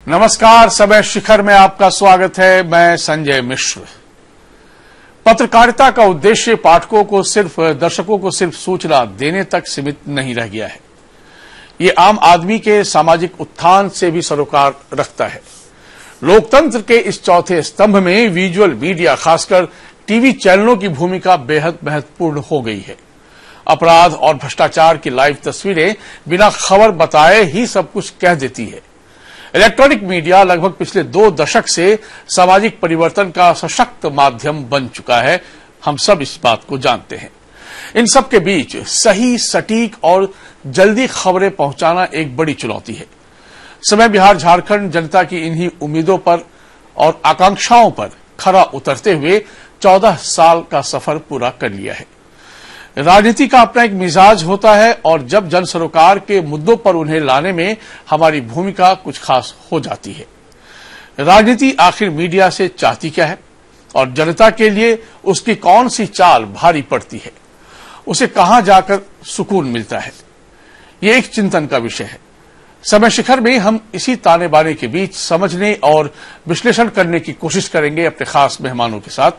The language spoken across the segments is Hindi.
नमस्कार, समय शिखर में आपका स्वागत है। मैं संजय मिश्र। पत्रकारिता का उद्देश्य दर्शकों को सिर्फ सूचना देने तक सीमित नहीं रह गया है। ये आम आदमी के सामाजिक उत्थान से भी सरोकार रखता है। लोकतंत्र के इस चौथे स्तंभ में विजुअल मीडिया, खासकर टीवी चैनलों की भूमिका बेहद महत्वपूर्ण हो गई है। अपराध और भ्रष्टाचार की लाइव तस्वीरें बिना खबर बताए ही सब कुछ कह देती है। इलेक्ट्रॉनिक मीडिया लगभग पिछले 2 दशक से सामाजिक परिवर्तन का सशक्त माध्यम बन चुका है। हम सब इस बात को जानते हैं। इन सब के बीच सही, सटीक और जल्दी खबरें पहुंचाना एक बड़ी चुनौती है। समय बिहार झारखंड जनता की इन्हीं उम्मीदों पर और आकांक्षाओं पर खरा उतरते हुए 14 साल का सफर पूरा कर लिया है। राजनीति का अपना एक मिजाज होता है और जब जन सरोकार के मुद्दों पर उन्हें लाने में हमारी भूमिका कुछ खास हो जाती है। राजनीति आखिर मीडिया से चाहती क्या है और जनता के लिए उसकी कौन सी चाल भारी पड़ती है, उसे कहां जाकर सुकून मिलता है, ये एक चिंतन का विषय है। समय शिखर में हम इसी ताने बाने के बीच समझने और विश्लेषण करने की कोशिश करेंगे अपने खास मेहमानों के साथ।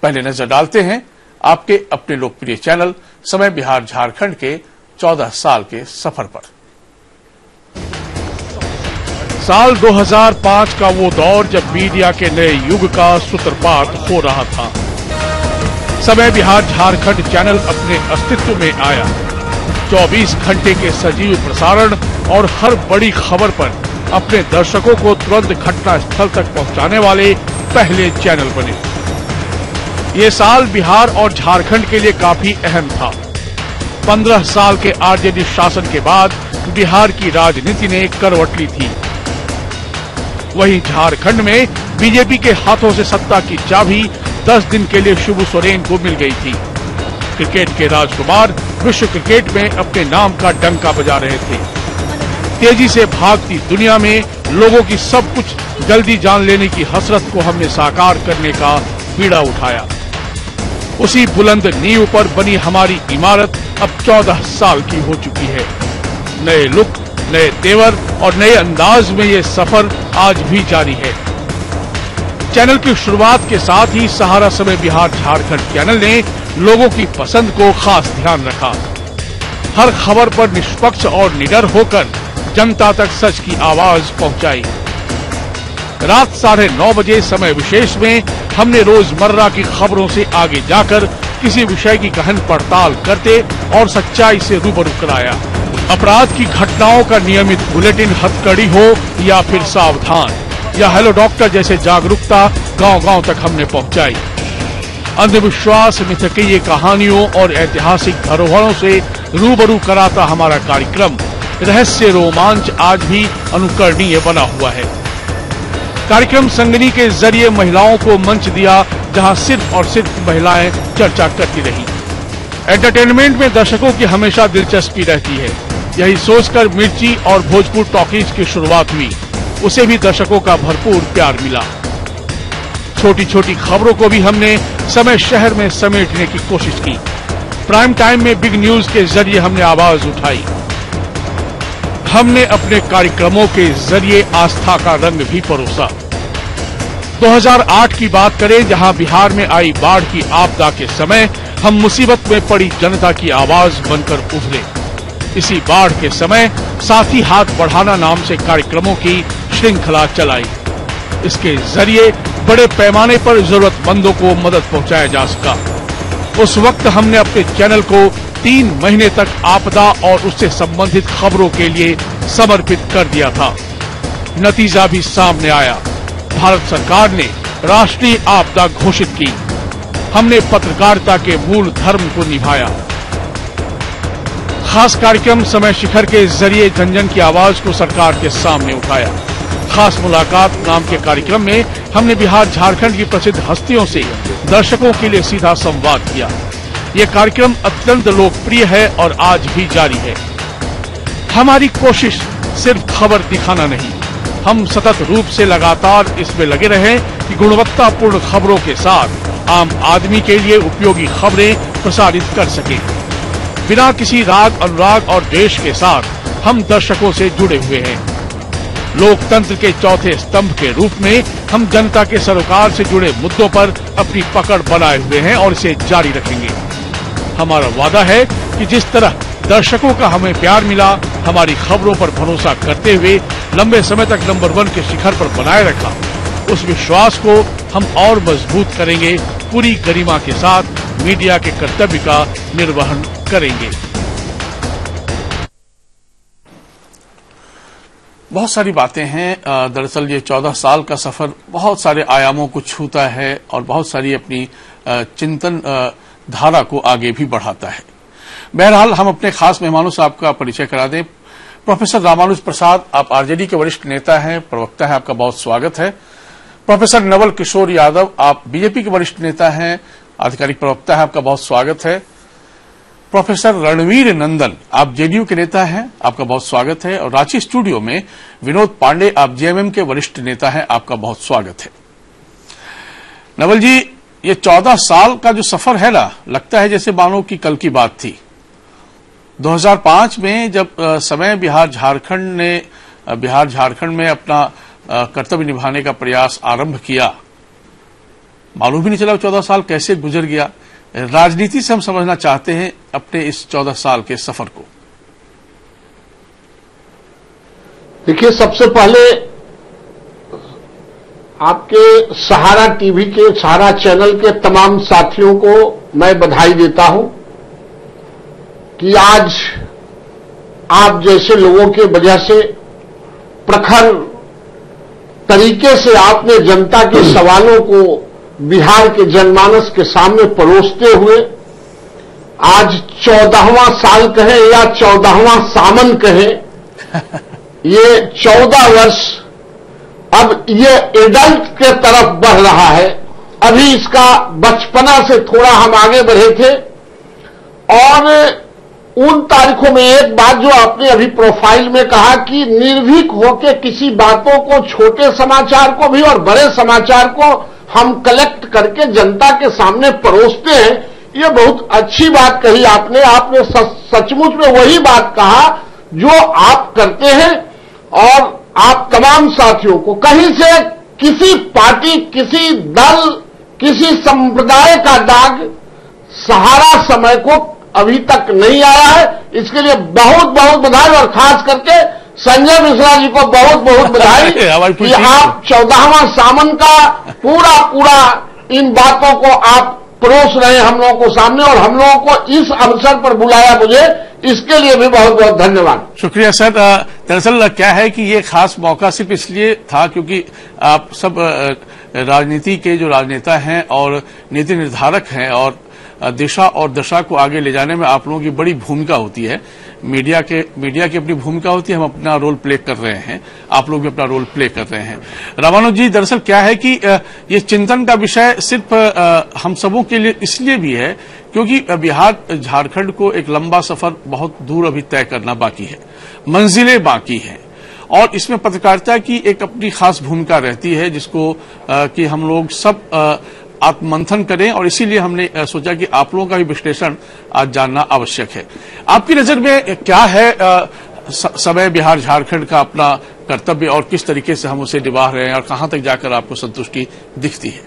पहले नजर डालते हैं आपके अपने लोकप्रिय चैनल समय बिहार झारखंड के 14 साल के सफर पर। साल 2005 का वो दौर जब मीडिया के नए युग का सूत्रपात हो रहा था। समय बिहार झारखंड चैनल अपने अस्तित्व में आया। 24 घंटे के सजीव प्रसारण और हर बड़ी खबर पर अपने दर्शकों को तुरंत घटना स्थल तक पहुंचाने वाले पहले चैनल बने। ये साल बिहार और झारखंड के लिए काफी अहम था। 15 साल के आरजेडी शासन के बाद बिहार की राजनीति ने करवट ली थी। वहीं झारखंड में बीजेपी के हाथों से सत्ता की चाबी 10 दिन के लिए शिबू सोरेन को मिल गई थी। क्रिकेट के राजकुमार विश्व क्रिकेट में अपने नाम का डंका बजा रहे थे। तेजी से भागती दुनिया में लोगों की सब कुछ जल्दी जान लेने की हसरत को हमने साकार करने का बीड़ा उठाया। उसी बुलंद नींव पर बनी हमारी इमारत अब 14 साल की हो चुकी है। नए लुक, नए तेवर और नए अंदाज में ये सफर आज भी जारी है। चैनल की शुरुआत के साथ ही सहारा समय बिहार झारखंड चैनल ने लोगों की पसंद को खास ध्यान रखा। हर खबर पर निष्पक्ष और निडर होकर जनता तक सच की आवाज पहुंचाई। रात 9:30 बजे समय विशेष में हमने रोजमर्रा की खबरों से आगे जाकर किसी विषय की गहन पड़ताल करते और सच्चाई से रूबरू कराया। अपराध की घटनाओं का नियमित बुलेटिन हथकड़ी हो या फिर सावधान या हेलो डॉक्टर जैसे जागरूकता गांव-गांव तक हमने पहुंचाई। अंधविश्वास, मिथकीय कहानियों और ऐतिहासिक धरोहरों से रूबरू कराता हमारा कार्यक्रम रहस्य रोमांच आज भी अनुकरणीय बना हुआ है। कार्यक्रम संगनी के जरिए महिलाओं को मंच दिया, जहां सिर्फ और सिर्फ महिलाएं चर्चा करती रही। एंटरटेनमेंट में दर्शकों की हमेशा दिलचस्पी रहती है। यही सोचकर मिर्ची और भोजपुर टॉकीज की शुरुआत हुई। उसे भी दर्शकों का भरपूर प्यार मिला। छोटी छोटी खबरों को भी हमने समय शहर में समेटने की कोशिश की। प्राइम टाइम में बिग न्यूज के जरिए हमने आवाज उठाई। हमने अपने कार्यक्रमों के जरिए आस्था का रंग भी परोसा। 2008 की बात करें, जहां बिहार में आई बाढ़ की आपदा के समय हम मुसीबत में पड़ी जनता की आवाज बनकर उभरे। इसी बाढ़ के समय साथी हाथ बढ़ाना नाम से कार्यक्रमों की श्रृंखला चलाई। इसके जरिए बड़े पैमाने पर जरूरतमंदों को मदद पहुंचाया जा सका। उस वक्त हमने अपने चैनल को 3 महीने तक आपदा और उससे संबंधित खबरों के लिए समर्पित कर दिया था। नतीजा भी सामने आया। भारत सरकार ने राष्ट्रीय आपदा घोषित की। हमने पत्रकारिता के मूल धर्म को निभाया। खास कार्यक्रम समय शिखर के जरिए जन जन की आवाज को सरकार के सामने उठाया। खास मुलाकात नाम के कार्यक्रम में हमने बिहार झारखंड की प्रसिद्ध हस्तियों से दर्शकों के लिए सीधा संवाद किया। ये कार्यक्रम अत्यंत लोकप्रिय है और आज भी जारी है। हमारी कोशिश सिर्फ खबर दिखाना नहीं, हम सतत रूप से लगातार इसमें लगे रहें कि गुणवत्तापूर्ण खबरों के साथ आम आदमी के लिए उपयोगी खबरें प्रसारित कर सकें। बिना किसी राग अनुराग और देश के साथ हम दर्शकों से जुड़े हुए हैं। लोकतंत्र के चौथे स्तंभ के रूप में हम जनता के सरोकार से जुड़े मुद्दों पर अपनी पकड़ बनाए हुए हैं और इसे जारी रखेंगे। हमारा वादा है कि जिस तरह दर्शकों का हमें प्यार मिला, हमारी खबरों पर भरोसा करते हुए लंबे समय तक नंबर 1 के शिखर पर बनाए रखा, उस विश्वास को हम और मजबूत करेंगे। पूरी गरिमा के साथ मीडिया के कर्तव्य का निर्वहन करेंगे। बहुत सारी बातें हैं। दरअसल ये 14 साल का सफर बहुत सारे आयामों को छूता है और बहुत सारी अपनी चिंतन धारा को आगे भी बढ़ाता है। बहरहाल हम अपने खास मेहमानों से आपका परिचय करा दें। प्रोफेसर रामानुज प्रसाद, आप आरजेडी के वरिष्ठ नेता हैं, प्रवक्ता हैं, आपका बहुत स्वागत है। प्रोफेसर नवल किशोर यादव, आप बीजेपी के वरिष्ठ नेता हैं, आधिकारिक प्रवक्ता है, आपका बहुत स्वागत है। प्रोफेसर रणवीर नंदन, आप जेडीयू के नेता हैं, आपका बहुत स्वागत है। और रांची स्टूडियो में विनोद पांडे, आप जेएमएम के वरिष्ठ नेता हैं, आपका बहुत स्वागत है। नवल जी, ये 14 साल का जो सफर है ना, लगता है जैसे मानो कि कल की बात थी। 2005 में जब समय बिहार झारखंड में अपना कर्तव्य निभाने का प्रयास आरंभ किया, मालूम भी नहीं चला 14 साल कैसे गुजर गया। राजनीति से हम समझना चाहते हैं अपने इस 14 साल के सफर को। देखिए, सबसे पहले आपके सहारा टीवी के, सहारा चैनल के तमाम साथियों को मैं बधाई देता हूं कि आज आप जैसे लोगों के वजह से प्रखर तरीके से आपने जनता के सवालों को बिहार के जनमानस के सामने परोसते हुए आज 14वां साल कहें या 14वां सामन कहें, ये 14 वर्ष अब ये एडल्ट के तरफ बढ़ रहा है। अभी इसका बचपना से थोड़ा हम आगे बढ़े थे। और उन तारीखों में एक बात जो आपने अभी प्रोफाइल में कहा कि निर्भीक होकर किसी बातों को, छोटे समाचार को भी और बड़े समाचार को हम कलेक्ट करके जनता के सामने परोसते हैं, ये बहुत अच्छी बात कही आपने। आपने सचमुच में वही बात कहा जो आप करते हैं। और आप तमाम साथियों को, कहीं से किसी पार्टी, किसी दल, किसी संप्रदाय का दाग सहारा समय को अभी तक नहीं आया है, इसके लिए बहुत बहुत बधाई। और खास करके संजय मिश्रा जी को बहुत बहुत बधाई कि आप 14वां सामन का पूरा इन बातों को आप परोस रहे हैं हम लोगों को सामने, और हम लोगों को इस अवसर पर बुलाया मुझे, इसके लिए भी बहुत बहुत धन्यवाद। शुक्रिया सर। दरअसल क्या है कि ये खास मौका सिर्फ इसलिए था क्योंकि आप सब राजनीति के जो राजनेता हैं और नीति निर्धारक हैं, और दिशा और दशा को आगे ले जाने में आप लोगों की बड़ी भूमिका होती है। मीडिया की अपनी भूमिका होती है, हम अपना रोल प्ले कर रहे हैं, आप लोग भी अपना रोल प्ले कर रहे हैं। रामानुज जी, दरअसल क्या है कि ये चिंतन का विषय सिर्फ हम सबों के लिए इसलिए भी है क्योंकि बिहार झारखंड को एक लंबा सफर बहुत दूर अभी तय करना बाकी है, मंजिलें बाकी हैं, और इसमें पत्रकारिता की एक अपनी खास भूमिका रहती है जिसको कि हम लोग सब आत्ममंथन करें, और इसीलिए हमने सोचा कि आप लोगों का भी विश्लेषण आज जानना आवश्यक है। आपकी नजर में क्या है समय बिहार झारखंड का अपना कर्तव्य, और किस तरीके से हम उसे निभा रहे हैं, और कहां तक जाकर आपको संतुष्टि दिखती है?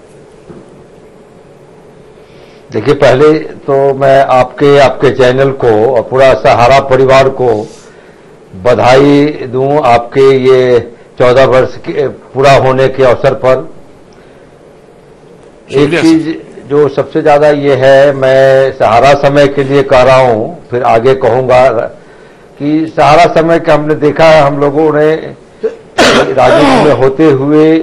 देखिए, पहले तो मैं आपके चैनल को और पूरा सहारा परिवार को बधाई दूं आपके ये 14 वर्ष के पूरा होने के अवसर पर। एक चीज जो सबसे ज्यादा ये है, मैं सहारा समय के लिए कह रहा हूं, फिर आगे कहूंगा कि सहारा समय का हमने देखा है, हम लोगों ने राजनीति में होते हुए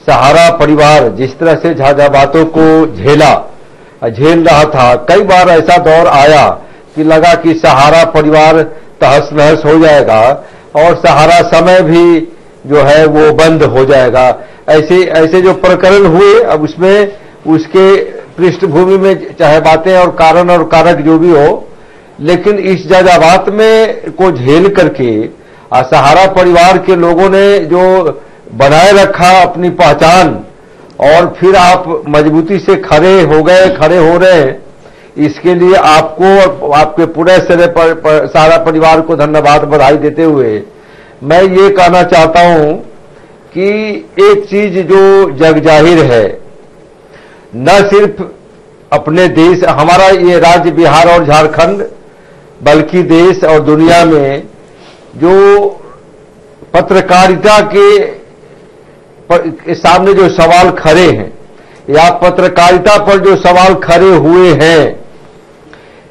सहारा परिवार जिस तरह से झाझाबातों को झेल रहा था, कई बार ऐसा दौर आया कि लगा कि सहारा परिवार तहस नहस हो जाएगा और सहारा समय भी जो है वो बंद हो जाएगा। ऐसे जो प्रकरण हुए, अब उसमें उसके पृष्ठभूमि में चाहे बातें और कारण और कारक जो भी हो, लेकिन इस जजाबात में को झेल करके सहारा परिवार के लोगों ने जो बनाए रखा अपनी पहचान, और फिर आप मजबूती से खड़े हो रहे हैं, इसके लिए आपको और आपके पूरे सहारा परिवार को धन्यवाद बधाई देते हुए मैं ये कहना चाहता हूं कि एक चीज जो जग जाहिर है, न सिर्फ अपने देश, हमारा ये राज्य बिहार और झारखंड, बल्कि देश और दुनिया में जो पत्रकारिता के सामने जो सवाल खड़े हैं या पत्रकारिता पर जो सवाल खड़े हुए हैं,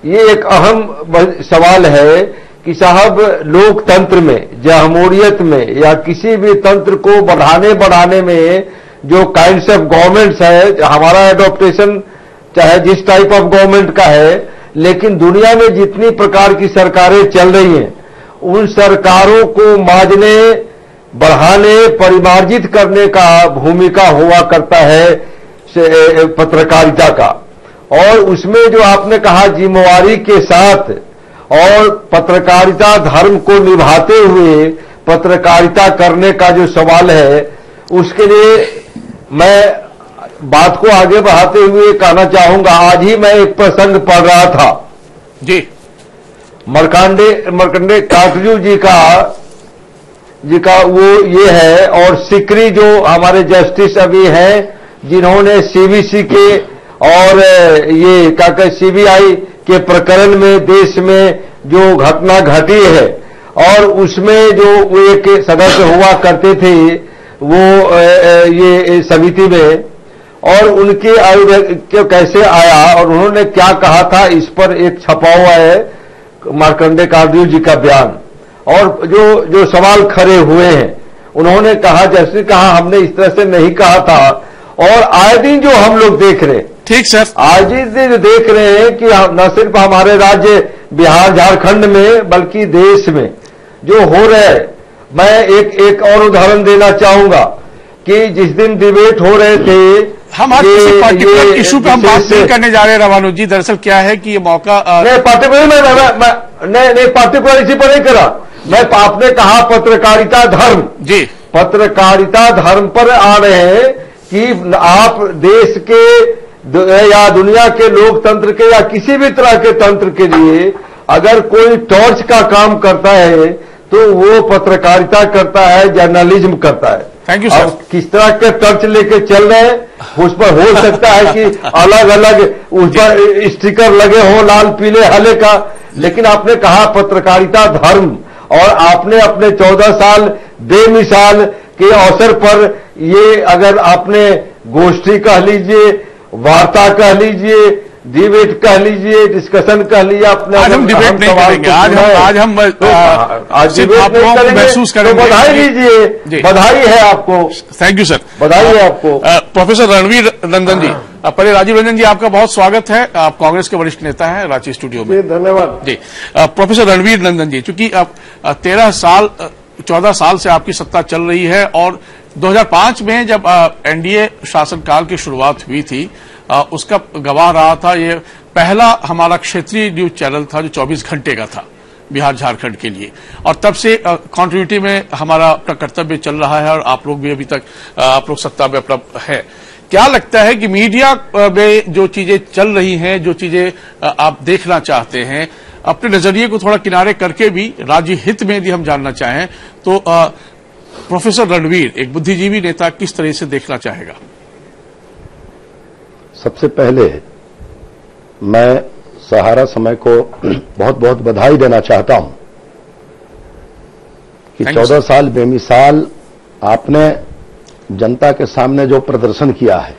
ये एक अहम सवाल है कि साहब लोकतंत्र में, जमहूरियत में या किसी भी तंत्र को बढ़ाने में जो काइंड्स ऑफ गवर्नमेंट्स है, हमारा एडॉप्टेशन चाहे जिस टाइप ऑफ गवर्नमेंट का है, लेकिन दुनिया में जितनी प्रकार की सरकारें चल रही हैं, उन सरकारों को मांझने, बढ़ाने, परिमार्जित करने का भूमिका हुआ करता है पत्रकारिता का। और उसमें जो आपने कहा जिम्मेवारी के साथ और पत्रकारिता धर्म को निभाते हुए पत्रकारिता करने का जो सवाल है, उसके लिए मैं बात को आगे बढ़ाते हुए कहना चाहूंगा, आज ही मैं एक प्रसंग पढ़ रहा था जी, मार्कंडे काकजू जी का वो ये है, और सिकरी जो हमारे जस्टिस अभी हैं, जिन्होंने सीबीसी के और ये क्या कहते सीबीआई के प्रकरण में देश में जो घटना घटी है, और उसमें जो वो एक सदस्य हुआ करते थे वो ये समिति में, और उनके आयु कैसे आया और उन्होंने क्या कहा था, इस पर एक छपा हुआ है मार्कंडे काकजू जी का बयान। और जो सवाल खड़े हुए हैं, उन्होंने कहा, जैसे कहा हमने इस तरह से नहीं कहा था, और आए दिन जो हम लोग देख रहे हैं, ठीक सर, आज दिन देख रहे हैं कि न सिर्फ हमारे राज्य बिहार झारखंड में बल्कि देश में जो हो रहा है। मैं एक और उदाहरण देना चाहूंगा कि जिस दिन डिबेट हो रहे थे, हम आज किसी पार्टिकुलर इशू पे हम बात नहीं करने जा रहे हैं रामानुज जी। दरअसल क्या है कि ये मौका नहीं पार्टिकुलर नहीं पार्टिकुलर इसी पर नहीं करा मैं, आपने कहा पत्रकारिता धर्म जी, पत्रकारिता धर्म पर आ रहे हैं कि आप देश के या दुनिया के लोकतंत्र के या किसी भी तरह के तंत्र के लिए अगर कोई टॉर्च का काम करता है तो वो पत्रकारिता करता है, जर्नलिज्म करता है। Thank you sir. किस तरह के टॉर्च लेके चल रहे हैं उस पर हो सकता है कि अलग अलग उस पर स्टिकर लगे हो लाल पीले हरे का, लेकिन आपने कहा पत्रकारिता धर्म, और आपने अपने 14 साल बेमिसाल के अवसर पर ये अगर आपने गोष्ठी कह लीजिए, वार्ता कह लीजिए, डिबेट कह लीजिए, डिस्कशन कह लीजिए, अपने आज हम डिबेट नहीं करेंगे, आज हम सिर्फ आप लोगों को महसूस करेंगे। बधाई लीजिए, बधाई है आपको। थैंक यू सर, बधाई है आपको। प्रोफेसर रणवीर नंदन जी, पहले राजीव रंजन जी आपका बहुत स्वागत है, आप कांग्रेस के वरिष्ठ नेता हैं रांची स्टूडियो में। धन्यवाद जी। प्रोफेसर रणवीर नंदन जी, चूंकि अब 14 साल से आपकी सत्ता चल रही है, और 2005 में जब एनडीए शासनकाल की शुरुआत हुई थी, उसका गवाह रहा था, ये पहला हमारा क्षेत्रीय न्यूज चैनल था जो 24 घंटे का था बिहार झारखंड के लिए, और तब से कॉन्टिन्यूटी में हमारा अपना कर्तव्य चल रहा है, और आप लोग भी अभी तक आप लोग सत्ता में अपना है। क्या लगता है कि मीडिया में जो चीजें चल रही हैं, जो चीजें आप देखना चाहते हैं, अपने नजरिए को थोड़ा किनारे करके भी राज्य हित में यदि हम जानना चाहें तो प्रोफेसर रणवीर एक बुद्धिजीवी नेता किस तरह से देखना चाहेगा? सबसे पहले मैं सहारा समय को बहुत बहुत बधाई देना चाहता हूं कि 14 साल बेमिसाल आपने जनता के सामने जो प्रदर्शन किया है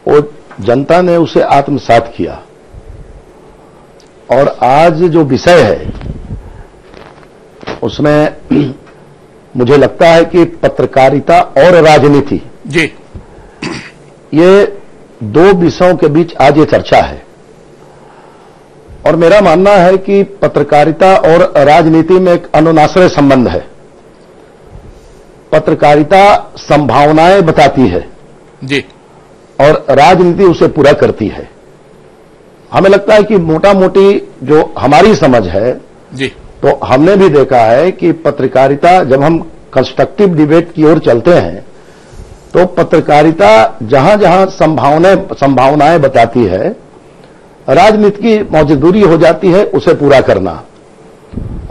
वो जनता ने उसे आत्मसात किया, और आज जो विषय है उसमें मुझे लगता है कि पत्रकारिता और राजनीति जी, ये दो विषयों के बीच आज ये चर्चा है। और मेरा मानना है कि पत्रकारिता और राजनीति में एक अनुनाश्रय संबंध है। पत्रकारिता संभावनाएं बताती है जी, और राजनीति उसे पूरा करती है। हमें लगता है कि मोटा मोटी जो हमारी समझ है जी, तो हमने भी देखा है कि पत्रकारिता, जब हम कंस्ट्रक्टिव डिबेट की ओर चलते हैं तो पत्रकारिता जहां जहां संभावनाएं बताती है, राजनीति की मौजूदगी हो जाती है उसे पूरा करना।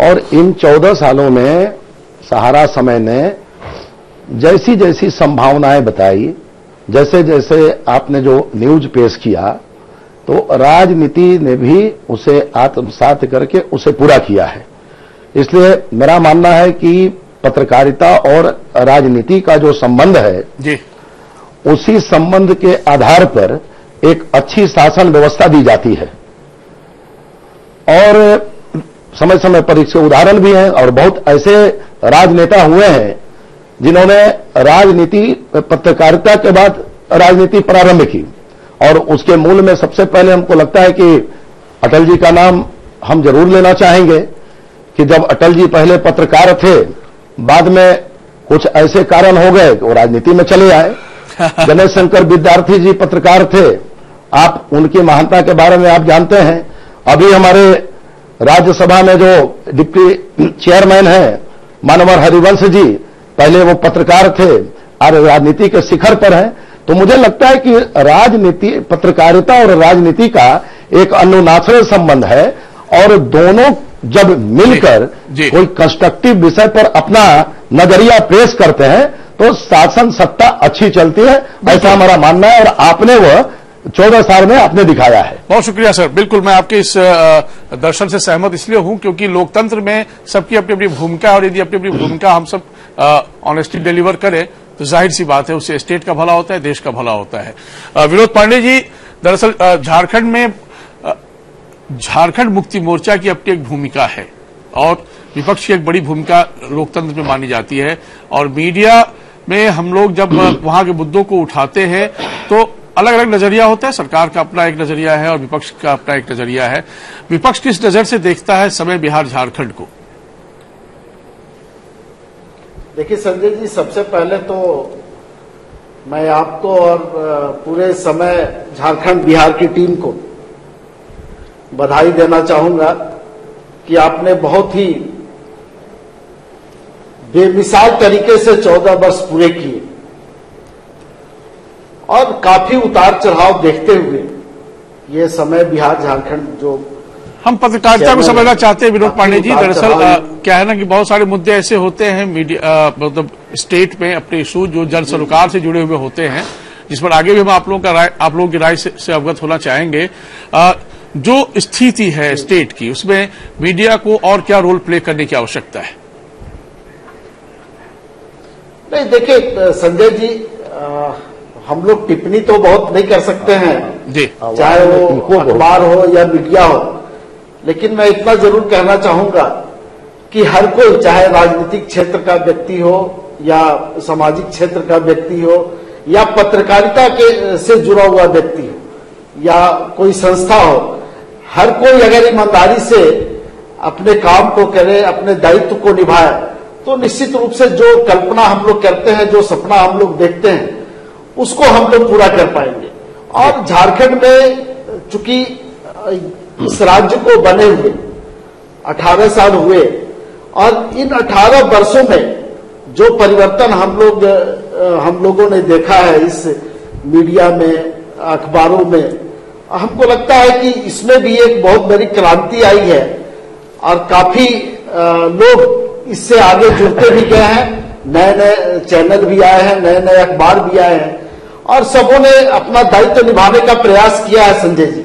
और इन 14 सालों में सहारा समय ने जैसी जैसी संभावनाएं बताई, जैसे जैसे आपने जो न्यूज पेश किया, तो राजनीति ने भी उसे आत्मसात करके उसे पूरा किया है। इसलिए मेरा मानना है कि पत्रकारिता और राजनीति का जो संबंध है जी, उसी संबंध के आधार पर एक अच्छी शासन व्यवस्था दी जाती है। और समय समय पर इसके उदाहरण भी हैं और बहुत ऐसे राजनेता हुए हैं जिन्होंने राजनीति पत्रकारिता के बाद राजनीति प्रारंभ की। और उसके मूल में सबसे पहले हमको लगता है कि अटल जी का नाम हम जरूर लेना चाहेंगे कि जब अटल जी पहले पत्रकार थे, बाद में कुछ ऐसे कारण हो गए कि वो राजनीति में चले आए। गणेश शंकर विद्यार्थी जी पत्रकार थे, आप उनकी महानता के बारे में आप जानते हैं। अभी हमारे राज्यसभा में जो डिप्टी चेयरमैन हैं मानवर हरिवंश जी, पहले वो पत्रकार थे और राजनीति के शिखर पर हैं। तो मुझे लगता है कि राजनीति, पत्रकारिता और राजनीति का एक अनुनाचल संबंध है और दोनों जब मिलकर कोई कंस्ट्रक्टिव विषय पर अपना नजरिया पेश करते हैं तो शासन सत्ता अच्छी चलती है, ऐसा हमारा मानना है। और आपने वह 14 साल में आपने दिखाया है। बहुत शुक्रिया सर। बिल्कुल मैं आपके इस दर्शन से सहमत इसलिए हूं क्योंकि लोकतंत्र में सबकी अपनी अपनी भूमिका है और यदि अपनी अपनी भूमिका हम सब ऑनेस्टली डिलीवर करें तो जाहिर सी बात है उससे स्टेट का भला होता है, देश का भला होता है। विनोद पांडे जी, दरअसल झारखंड में झारखंड मुक्ति मोर्चा की अपनी एक भूमिका है और विपक्ष की एक बड़ी भूमिका लोकतंत्र में मानी जाती है। और मीडिया में हम लोग जब वहां के मुद्दों को उठाते हैं तो अलग अलग नजरिया होता है। सरकार का अपना एक नजरिया है और विपक्ष का अपना एक नजरिया है। विपक्ष किस नजर से देखता है समय बिहार झारखंड को? देखिए संजय जी, सबसे पहले तो मैं आपको और पूरे समय झारखंड बिहार की टीम को बधाई देना चाहूंगा कि आपने बहुत ही बेमिसाल तरीके से 14 वर्ष पूरे किए और काफी उतार चढ़ाव देखते हुए ये समय बिहार झारखंड जो हम पत्रकारिता को समझना चाहते हैं विनोद पांडे जी। दरअसल क्या है ना कि बहुत सारे मुद्दे ऐसे होते हैं मीडिया मतलब स्टेट में अपने इशू जो जन सरोकार से जुड़े हुए होते हैं, जिस पर आगे भी हम आप लोगों की राय से अवगत होना चाहेंगे। जो स्थिति है स्टेट की, उसमें मीडिया को और क्या रोल प्ले करने की आवश्यकता है? नहीं, देखिए संजय जी, हम लोग टिप्पणी तो बहुत नहीं कर सकते हैं जी, चाहे वो अखबार हो या मीडिया हो, लेकिन मैं इतना जरूर कहना चाहूंगा कि हर कोई, चाहे राजनीतिक क्षेत्र का व्यक्ति हो या सामाजिक क्षेत्र का व्यक्ति हो या पत्रकारिता के से जुड़ा हुआ व्यक्ति हो या कोई संस्था हो, हर कोई अगर ईमानदारी से अपने काम को करे, अपने दायित्व को निभाए, तो निश्चित रूप से जो कल्पना हम लोग करते हैं, जो सपना हम लोग देखते हैं, उसको हम लोग पूरा कर पाएंगे। और झारखंड में चूंकि इस राज्य को बने हुए 18 साल हुए और इन 18 वर्षों में जो परिवर्तन हम लोगों ने देखा है इस मीडिया में, अखबारों में, हमको लगता है कि इसमें भी एक बहुत बड़ी क्रांति आई है और काफी लोग इससे आगे जुड़ते भी गए हैं। नए नए चैनल भी आए हैं, नए नए अखबार भी आए हैं और सबों ने अपना दायित्व निभाने का प्रयास किया है संजय जी।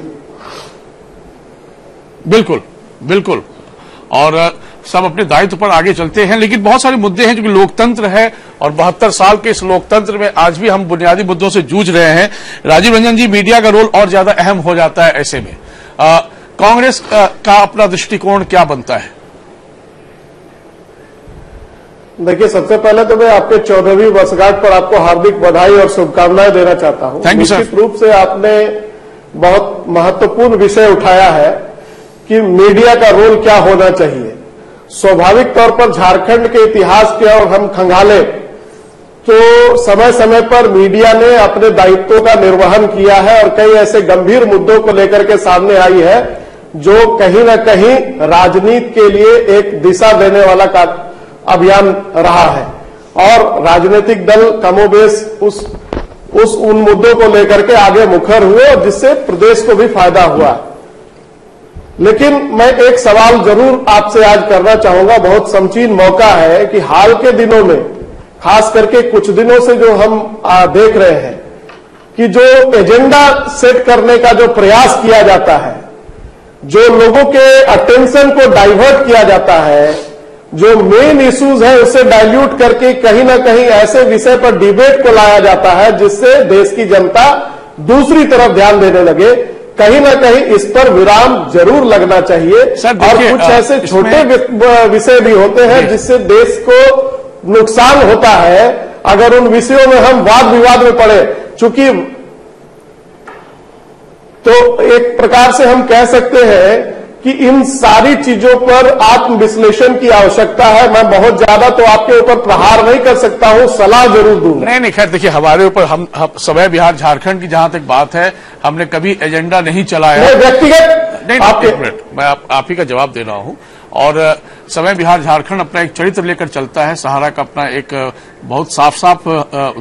बिल्कुल बिल्कुल, और सब अपने दायित्व पर आगे चलते हैं। लेकिन बहुत सारे मुद्दे हैं जो कि लोकतंत्र है और 72 साल के इस लोकतंत्र में आज भी हम बुनियादी मुद्दों से जूझ रहे हैं। राजीव रंजन जी, मीडिया का रोल और ज्यादा अहम हो जाता है ऐसे में। कांग्रेस का अपना दृष्टिकोण क्या बनता है? देखिए, सबसे पहले तो मैं आपके 14वीं वर्षगांठ पर आपको हार्दिक बधाई और शुभकामनाएं देना चाहता हूं। निश्चित रूप से आपने बहुत महत्वपूर्ण विषय उठाया है कि मीडिया का रोल क्या होना चाहिए। स्वाभाविक तौर पर झारखंड के इतिहास के और हम खंगाले तो समय समय पर मीडिया ने अपने दायित्वों का निर्वहन किया है और कई ऐसे गंभीर मुद्दों को लेकर के सामने आई है जो कहीं न कहीं राजनीति के लिए एक दिशा देने वाला का अभियान रहा है और राजनीतिक दल कमोबेश उन मुद्दों को लेकर के आगे मुखर हुए और जिससे प्रदेश को भी फायदा हुआ। लेकिन मैं एक सवाल जरूर आपसे आज करना चाहूंगा, बहुत समीचीन मौका है कि हाल के दिनों में खास करके कुछ दिनों से जो हम देख रहे हैं कि जो एजेंडा सेट करने का जो प्रयास किया जाता है, जो लोगों के अटेंशन को डाइवर्ट किया जाता है, जो मेन इश्यूज है उसे डाइल्यूट करके कहीं ना कहीं ऐसे विषय पर डिबेट को लाया जाता है जिससे देश की जनता दूसरी तरफ ध्यान देने लगे। कहीं ना कहीं इस पर विराम जरूर लगना चाहिए। और कुछ ऐसे छोटे विषय भी होते हैं जिससे देश को नुकसान होता है अगर उन विषयों में हम वाद विवाद में पड़े। चूंकि तो एक प्रकार से हम कह सकते हैं कि इन सारी चीजों पर आत्मविश्लेषण की आवश्यकता है। मैं बहुत ज्यादा तो आपके ऊपर प्रहार नहीं कर सकता हूं, सलाह जरूर दूंगा। नहीं, खैर देखिए, हमारे ऊपर हम समय बिहार झारखंड की जहां तक बात है, हमने कभी एजेंडा नहीं चलाया। व्यक्तिगत नहीं, एक मिनट, मैं आप ही का जवाब दे रहा हूं। और समय बिहार झारखंड अपना एक चरित्र लेकर चलता है। सहारा का अपना एक बहुत साफ साफ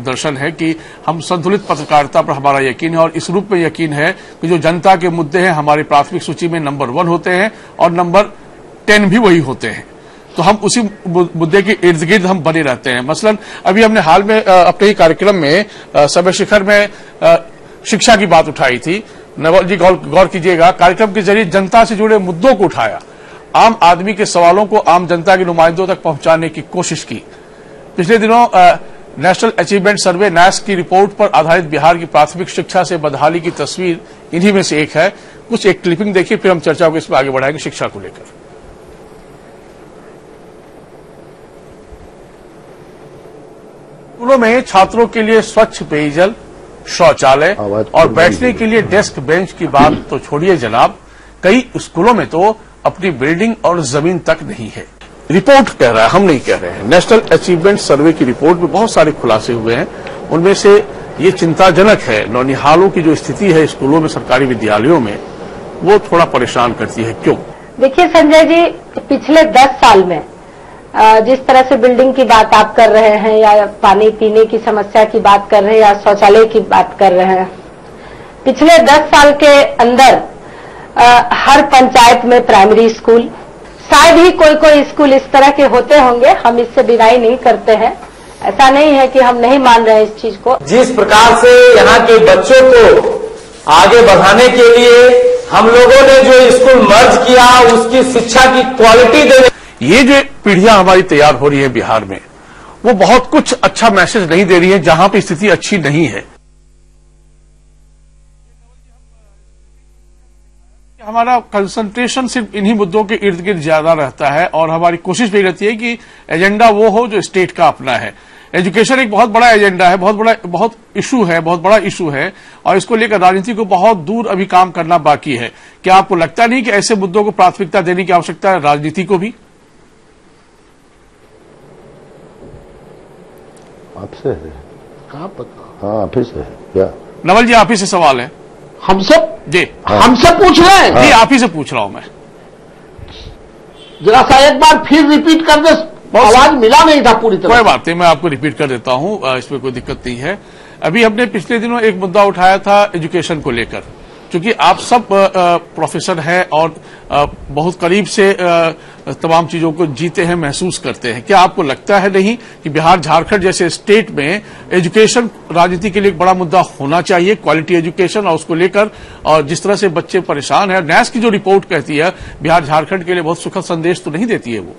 दर्शन है कि हम संतुलित पत्रकारिता पर हमारा यकीन है, और इस रूप में यकीन है कि जो जनता के मुद्दे हैं हमारी प्राथमिक सूची में नंबर 1 होते हैं और नंबर 10 भी वही होते हैं। तो हम उसी मुद्दे के इर्द गिर्द हम बने रहते हैं। मसलन अभी हमने हाल में अपने ही कार्यक्रम में समय शिखर में शिक्षा की बात उठाई थी। नवल जी गौर कीजिएगा, कार्यक्रम के जरिए जनता से जुड़े मुद्दों को उठाया, आम आदमी के सवालों को आम जनता के नुमाइंदों तक पहुंचाने की कोशिश की। पिछले दिनों नेशनल अचीवमेंट सर्वे नैस की रिपोर्ट पर आधारित बिहार की प्राथमिक शिक्षा से बदहाली की तस्वीर इन्हीं में से एक है। कुछ एक क्लिपिंग देखिए, फिर हम चर्चा को इसमें आगे बढ़ाएंगे शिक्षा को लेकर। स्कूलों में छात्रों के लिए स्वच्छ पेयजल, शौचालय और बैठने के लिए डेस्क बेंच की बात तो छोड़िए जनाब, कई स्कूलों में तो अपनी बिल्डिंग और जमीन तक नहीं है। रिपोर्ट कह रहा है, हम नहीं कह रहे हैं। नेशनल अचीवमेंट सर्वे की रिपोर्ट में बहुत सारे खुलासे हुए हैं। उनमें से ये चिंताजनक है। नौनिहालों की जो स्थिति है स्कूलों में, सरकारी विद्यालयों में, वो थोड़ा परेशान करती है। क्यों? देखिए संजय जी, पिछले 10 साल में जिस तरह से बिल्डिंग की बात आप कर रहे हैं, या पानी पीने की समस्या की बात कर रहे हैं, या शौचालय की बात कर रहे हैं, पिछले 10 साल के अंदर हर पंचायत में प्राइमरी स्कूल, शायद ही कोई स्कूल इस तरह के होते होंगे, हम इससे बिनाई नहीं करते हैं। ऐसा नहीं है कि हम नहीं मान रहे इस चीज को। जिस प्रकार से यहाँ के बच्चों को आगे बढ़ाने के लिए हम लोगों ने जो स्कूल मर्ज किया, उसकी शिक्षा की क्वालिटी देने, ये जो पीढ़ियां हमारी तैयार हो रही है बिहार में, वो बहुत कुछ अच्छा मैसेज नहीं दे रही है जहां पर स्थिति अच्छी नहीं है। हमारा कंसंट्रेशन सिर्फ इन्हीं मुद्दों के इर्द गिर्द ज्यादा रहता है, और हमारी कोशिश भी रहती है कि एजेंडा वो हो जो स्टेट का अपना है। एजुकेशन एक बहुत बड़ा एजेंडा है, बहुत इशू है, बहुत बड़ा इशू है, और इसको लेकर राजनीति को बहुत दूर अभी काम करना बाकी है। क्या आपको लगता नहीं कि ऐसे मुद्दों को प्राथमिकता देने की आवश्यकता है राजनीति को भी? आपसे है, कहाँ पता? हाँ, आप ही से है क्या? नवल जी, आप ही से सवाल है। हमसे? जी, हमसे पूछ रहे हैं? जी, आप ही से पूछ रहा हूं मैं। जरा सा एक बार फिर रिपीट कर दे, आवाज मिला नहीं था पूरी तरह। कोई बात नहीं, मैं आपको रिपीट कर देता हूं, इसमें कोई दिक्कत नहीं है। अभी हमने पिछले दिनों एक मुद्दा उठाया था एजुकेशन को लेकर, क्योंकि आप सब प्रोफेसर हैं और बहुत करीब से तमाम चीजों को जीते हैं, महसूस करते हैं। क्या आपको लगता है नहीं कि बिहार झारखंड जैसे स्टेट में एजुकेशन राजनीति के लिए एक बड़ा मुद्दा होना चाहिए, क्वालिटी एजुकेशन, और उसको लेकर और जिस तरह से बच्चे परेशान हैं, नैस की जो रिपोर्ट कहती है बिहार झारखंड के लिए बहुत सुखद संदेश तो नहीं देती है वो?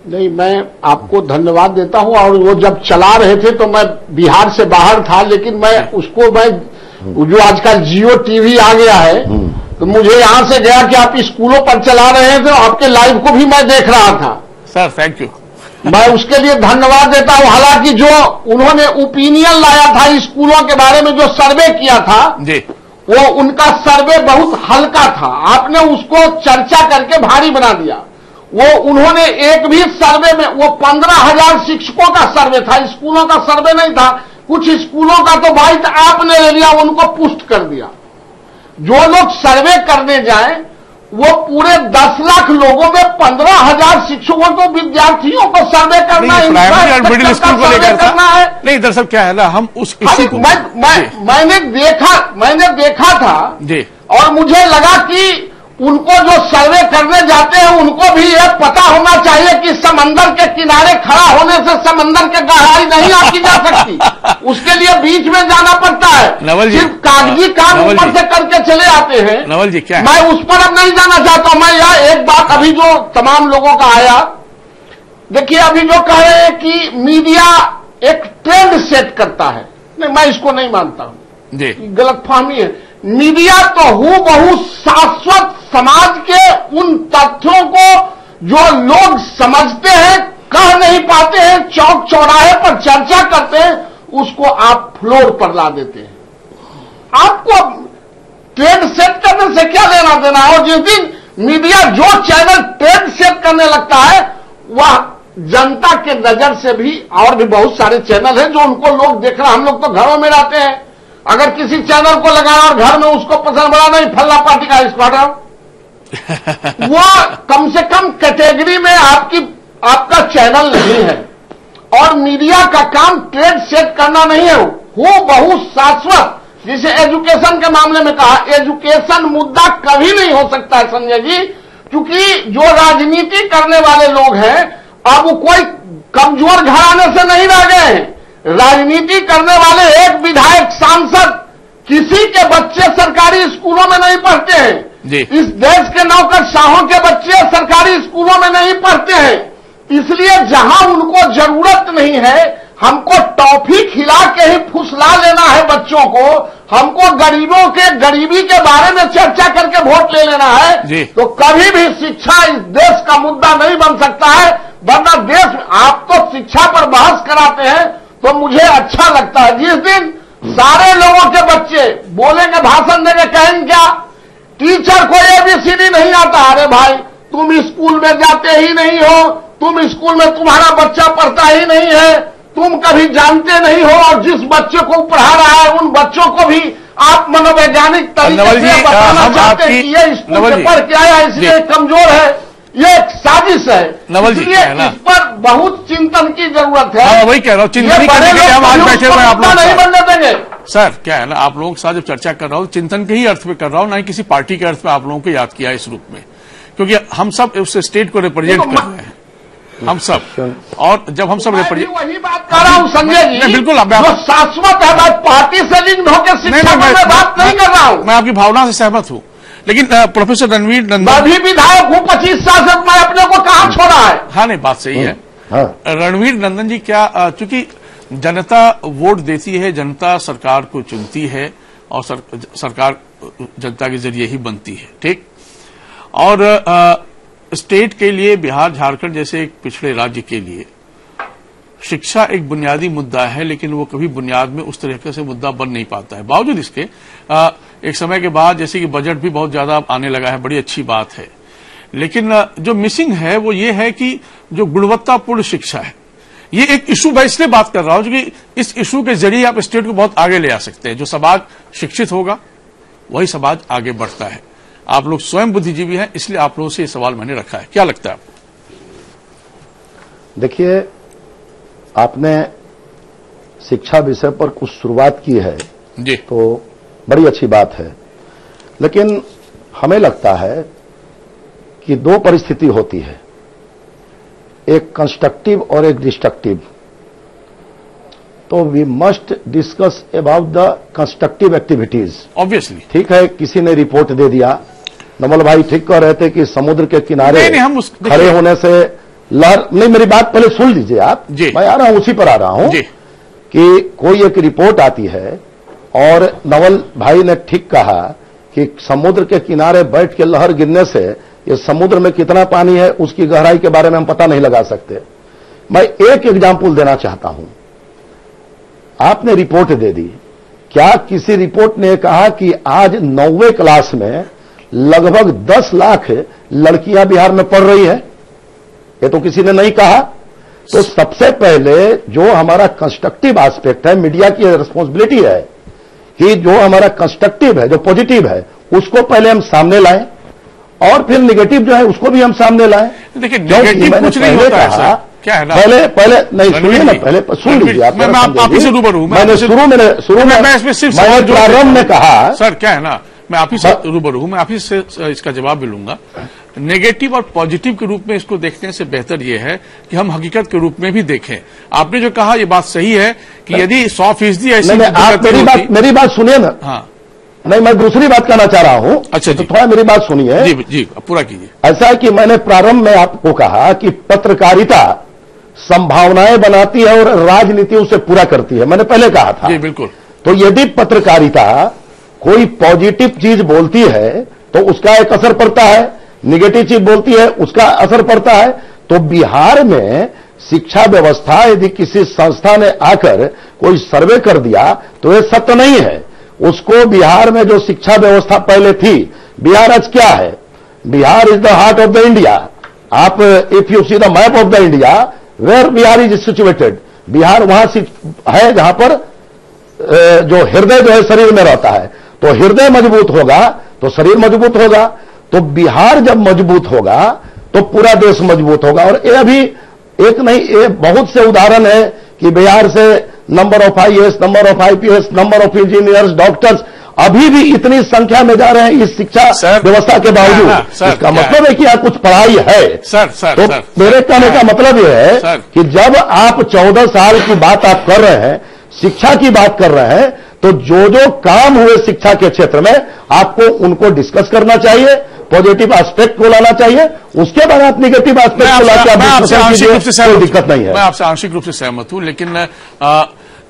नहीं, मैं आपको धन्यवाद देता हूं। और वो जब चला रहे थे तो मैं बिहार से बाहर था, लेकिन मैं जो आजकल जियो टीवी आ गया है, तो मुझे यहां से गया कि आप स्कूलों पर चला रहे हैं, तो आपके लाइव को भी मैं देख रहा था। सर थैंक यू, मैं उसके लिए धन्यवाद देता हूं। हालांकि जो उन्होंने ओपिनियन लाया था स्कूलों के बारे में, जो सर्वे किया था जी, वो उनका सर्वे बहुत हल्का था। आपने उसको चर्चा करके भारी बना दिया। वो उन्होंने एक भी सर्वे में, वो 15,000 शिक्षकों का सर्वे था, स्कूलों का सर्वे नहीं था। कुछ स्कूलों का तो बाइट आपने ले लिया, उनको पुष्ट कर दिया। जो लोग सर्वे करने जाएं, वो पूरे 10 लाख लोगों में 15,000 शिक्षकों को, विद्यार्थियों को सर्वे करना है, प्राइमरी और मिडिल स्कूल को लेकर करना है। नहीं दरअसल क्या है ना, हम उस इसी को मैंने देखा था जी, और मुझे लगा कि उनको जो सर्वे करने जाते हैं उनको भी यह पता होना चाहिए कि समंदर के किनारे खड़ा होने से समंदर की गहराई नहीं आंकी जा सकती, उसके लिए बीच में जाना पड़ता है। नवल जी, सिर्फ कागजी काम ऊपर से करके चले आते हैं। नवल जी क्या, मैं उस पर अब नहीं जाना चाहता। मैं यह एक बात अभी जो तमाम लोगों का आया, देखिए अभी जो कह रहे हैं कि मीडिया एक ट्रेंड सेट करता है, नहीं मैं इसको नहीं मानता हूं, गलतफहमी है। मीडिया तो हूबहू शाश्वत समाज के उन तथ्यों को जो लोग समझते हैं, कह नहीं पाते हैं, चौक चौराहे पर चर्चा करते हैं, उसको आप फ्लोर पर ला देते हैं। आपको ट्रेंड सेट करने से क्या लेना देना है? और जिस दिन मीडिया जो चैनल ट्रेंड सेट करने लगता है, वह जनता के नजर से भी, और भी बहुत सारे चैनल हैं जो उनको लोग देख रहे हैं। हम लोग तो घरों में रहते हैं, अगर किसी चैनल को लगाया और घर में उसको पसंद पड़ा, नहीं फल्ला पार्टी का इसको हटाओ, वो कम से कम कैटेगरी में आपका चैनल नहीं है। और मीडिया का काम ट्रेंड सेट करना नहीं है, वो बहुत शाश्वत, जिसे एजुकेशन के मामले में कहा, एजुकेशन मुद्दा कभी नहीं हो सकता है संजय जी, क्योंकि जो राजनीति करने वाले लोग हैं अब वो कोई कमजोर घराने से नहीं रह गए हैं। राजनीति करने वाले एक विधायक, सांसद, किसी के बच्चे सरकारी स्कूलों में नहीं पढ़ते हैं। इस देश के नौकरशाहों के बच्चे सरकारी स्कूलों में नहीं पढ़ते हैं। इसलिए जहां उनको जरूरत नहीं है, हमको टॉफी खिला के ही फुसला लेना है बच्चों को, हमको गरीबों के गरीबी के बारे में चर्चा करके वोट ले लेना है, तो कभी भी शिक्षा इस देश का मुद्दा नहीं बन सकता है। वरना देश, आप तो शिक्षा पर बहस कराते हैं तो मुझे अच्छा लगता है। जिस दिन सारे लोगों के बच्चे बोलेंगे, भाषण देंगे, कहेंगे क्या टीचर को एबीसीडी नहीं आता, अरे भाई तुम स्कूल में जाते ही नहीं हो, तुम स्कूल में तुम्हारा बच्चा पढ़ता ही नहीं है, तुम कभी जानते नहीं हो, और जिस बच्चे को पढ़ा रहा है उन बच्चों को भी आप मनोवैज्ञानिक तरीके से बताना चाहते हैं कि ये स्कूल से पढ़ के आया इसलिए कमजोर है, ये एक साजिश है। नवल जी, इस पर बहुत चिंतन की जरूरत है। हाँ, वही कह रहा हूँ, चिंतन करने के लिए हम आज बैठे हुए आप लोग नहीं बनने देंगे। सर क्या है ना, आप लोगों के साथ जब चर्चा कर रहा हूँ, चिंतन के ही अर्थ में कर रहा हूँ, ना ही किसी पार्टी के अर्थ में आप लोगों को याद किया इस रूप में, क्योंकि हम सब उस स्टेट को रिप्रेजेंट कर रहे हैं, हम सब। और जब हम सब रिप्रेजेंट, वही बात कर रहा हूँ संजय जी, बिल्कुल जो शाश्वत है, मैं पार्टी से लिंक होकर शिक्षा में बात नहीं कर रहा हूँ। मैं आपकी भावना से सहमत हूँ, लेकिन प्रोफेसर रणवीर नंदन, मैं भी विधायक हूँ 25 साल से, मैं अपने को कहाँ छोड़ा है। हाँ नहीं, बात सही है। रणवीर नंदन जी, क्या चूंकि जनता वोट देती है, जनता सरकार को चुनती है, और सरकार जनता के जरिए ही बनती है, ठीक। और स्टेट के लिए, बिहार झारखंड जैसे एक पिछड़े राज्य के लिए शिक्षा एक बुनियादी मुद्दा है, लेकिन वो कभी बुनियाद में उस तरीके से मुद्दा बन नहीं पाता है। बावजूद इसके एक समय के बाद जैसे कि बजट भी बहुत ज्यादा आने लगा है, बड़ी अच्छी बात है, लेकिन जो मिसिंग है वो ये है कि जो गुणवत्तापूर्ण शिक्षा है, ये एक इशू मैं इसलिए बात कर रहा हूं क्योंकि इस इशू के जरिए आप स्टेट को बहुत आगे ले आ सकते हैं। जो समाज शिक्षित होगा वही समाज आगे बढ़ता है। आप लोग स्वयं बुद्धिजीवी हैं, इसलिए आप लोगों से ये सवाल मैंने रखा है, क्या लगता है आपको? देखिए, आपने शिक्षा विषय पर कुछ शुरुआत की है जी, तो बड़ी अच्छी बात है, लेकिन हमें लगता है कि दो परिस्थिति होती है, एक कंस्ट्रक्टिव और एक डिस्ट्रक्टिव। तो we must discuss about the constructive activities. Obviously ठीक है, किसी ने रिपोर्ट दे दिया, नमल भाई ठीक कह रहे थे कि समुद्र के किनारे खड़े होने से लहर, नहीं मेरी बात पहले सुन लीजिए आप, मैं आ रहा हूं, उसी पर आ रहा हूं कि कोई एक रिपोर्ट आती है और नवल भाई ने ठीक कहा कि समुद्र के किनारे बैठ के लहर गिरने से ये समुद्र में कितना पानी है उसकी गहराई के बारे में हम पता नहीं लगा सकते। मैं एक एग्जाम्पल देना चाहता हूं। आपने रिपोर्ट दे दी, क्या किसी रिपोर्ट ने कहा कि आज 9वीं क्लास में लगभग 10 लाख लड़कियां बिहार में पढ़ रही है? ये तो किसी ने नहीं कहा। तो सबसे पहले जो हमारा कंस्ट्रक्टिव एस्पेक्ट है, मीडिया की रिस्पॉन्सिबिलिटी है कि जो हमारा कंस्ट्रक्टिव है, जो पॉजिटिव है, उसको पहले हम सामने लाएं और फिर नेगेटिव जो है उसको भी हम सामने लाएं। देखिए, नेगेटिव कुछ नहीं होता है सर, क्या है ना, पहले नहीं सुनिए ना, पहले सुन लीजिए आप। मैं आप ही से रूबरू हूं। मैंने शुरू में प्रारंभ में कहा सर, क्या है ना, मैं आप ही से रूबरू हूं, मैं आप ही से इसका जवाब भी लूंगा। नेगेटिव और पॉजिटिव के रूप में इसको देखने से बेहतर यह है कि हम हकीकत के रूप में भी देखें। आपने जो कहा, यह बात सही है कि यदि 100% ऐसी आप मेरी बात सुनिए ना। हाँ, नहीं, मैं दूसरी बात कहना चाह रहा हूं। अच्छा, तो थोड़ा मेरी बात सुनिए। जी जी, पूरा कीजिए। ऐसा है कि मैंने प्रारंभ में आपको कहा कि पत्रकारिता संभावनाएं बनाती है और राजनीति उसे पूरा करती है, मैंने पहले कहा था। जी बिल्कुल। तो यदि पत्रकारिता कोई पॉजिटिव चीज बोलती है तो उसका एक असर पड़ता है, निगेटिव चीज बोलती है उसका असर पड़ता है। तो बिहार में शिक्षा व्यवस्था, यदि किसी संस्था ने आकर कोई सर्वे कर दिया तो यह सत्य नहीं है। उसको बिहार में जो शिक्षा व्यवस्था पहले थी, बिहार आज क्या है? Bihar is the heart of the India. आप if you see the map of the India, where Bihar is situated, Bihar वहां है जहां पर जो हृदय जो है शरीर में रहता है। तो हृदय मजबूत होगा तो शरीर मजबूत होगा। तो बिहार जब मजबूत होगा तो पूरा देश मजबूत होगा। और ये अभी एक नहीं, ये बहुत से उदाहरण है कि बिहार से number of IAS, number of IPS, number of engineers, doctors अभी भी इतनी संख्या में जा रहे हैं इस शिक्षा व्यवस्था के बावजूद। इसका मतलब है कि यहाँ कुछ पढ़ाई है। तो मेरे कहने का मतलब यह है कि जब आप 14 साल की बात आप कर रहे हैं, शिक्षा की बात कर रहे हैं, तो जो जो काम हुए शिक्षा के क्षेत्र में आपको उनको डिस्कस करना चाहिए, पॉजिटिव एस्पेक्ट को लाना चाहिए। उसके बाद आप निगेटिव एस्पेक्ट को लाकर कोई दिक्कत नहीं है। मैं आपसे आंशिक रूप से सहमत हूं, लेकिन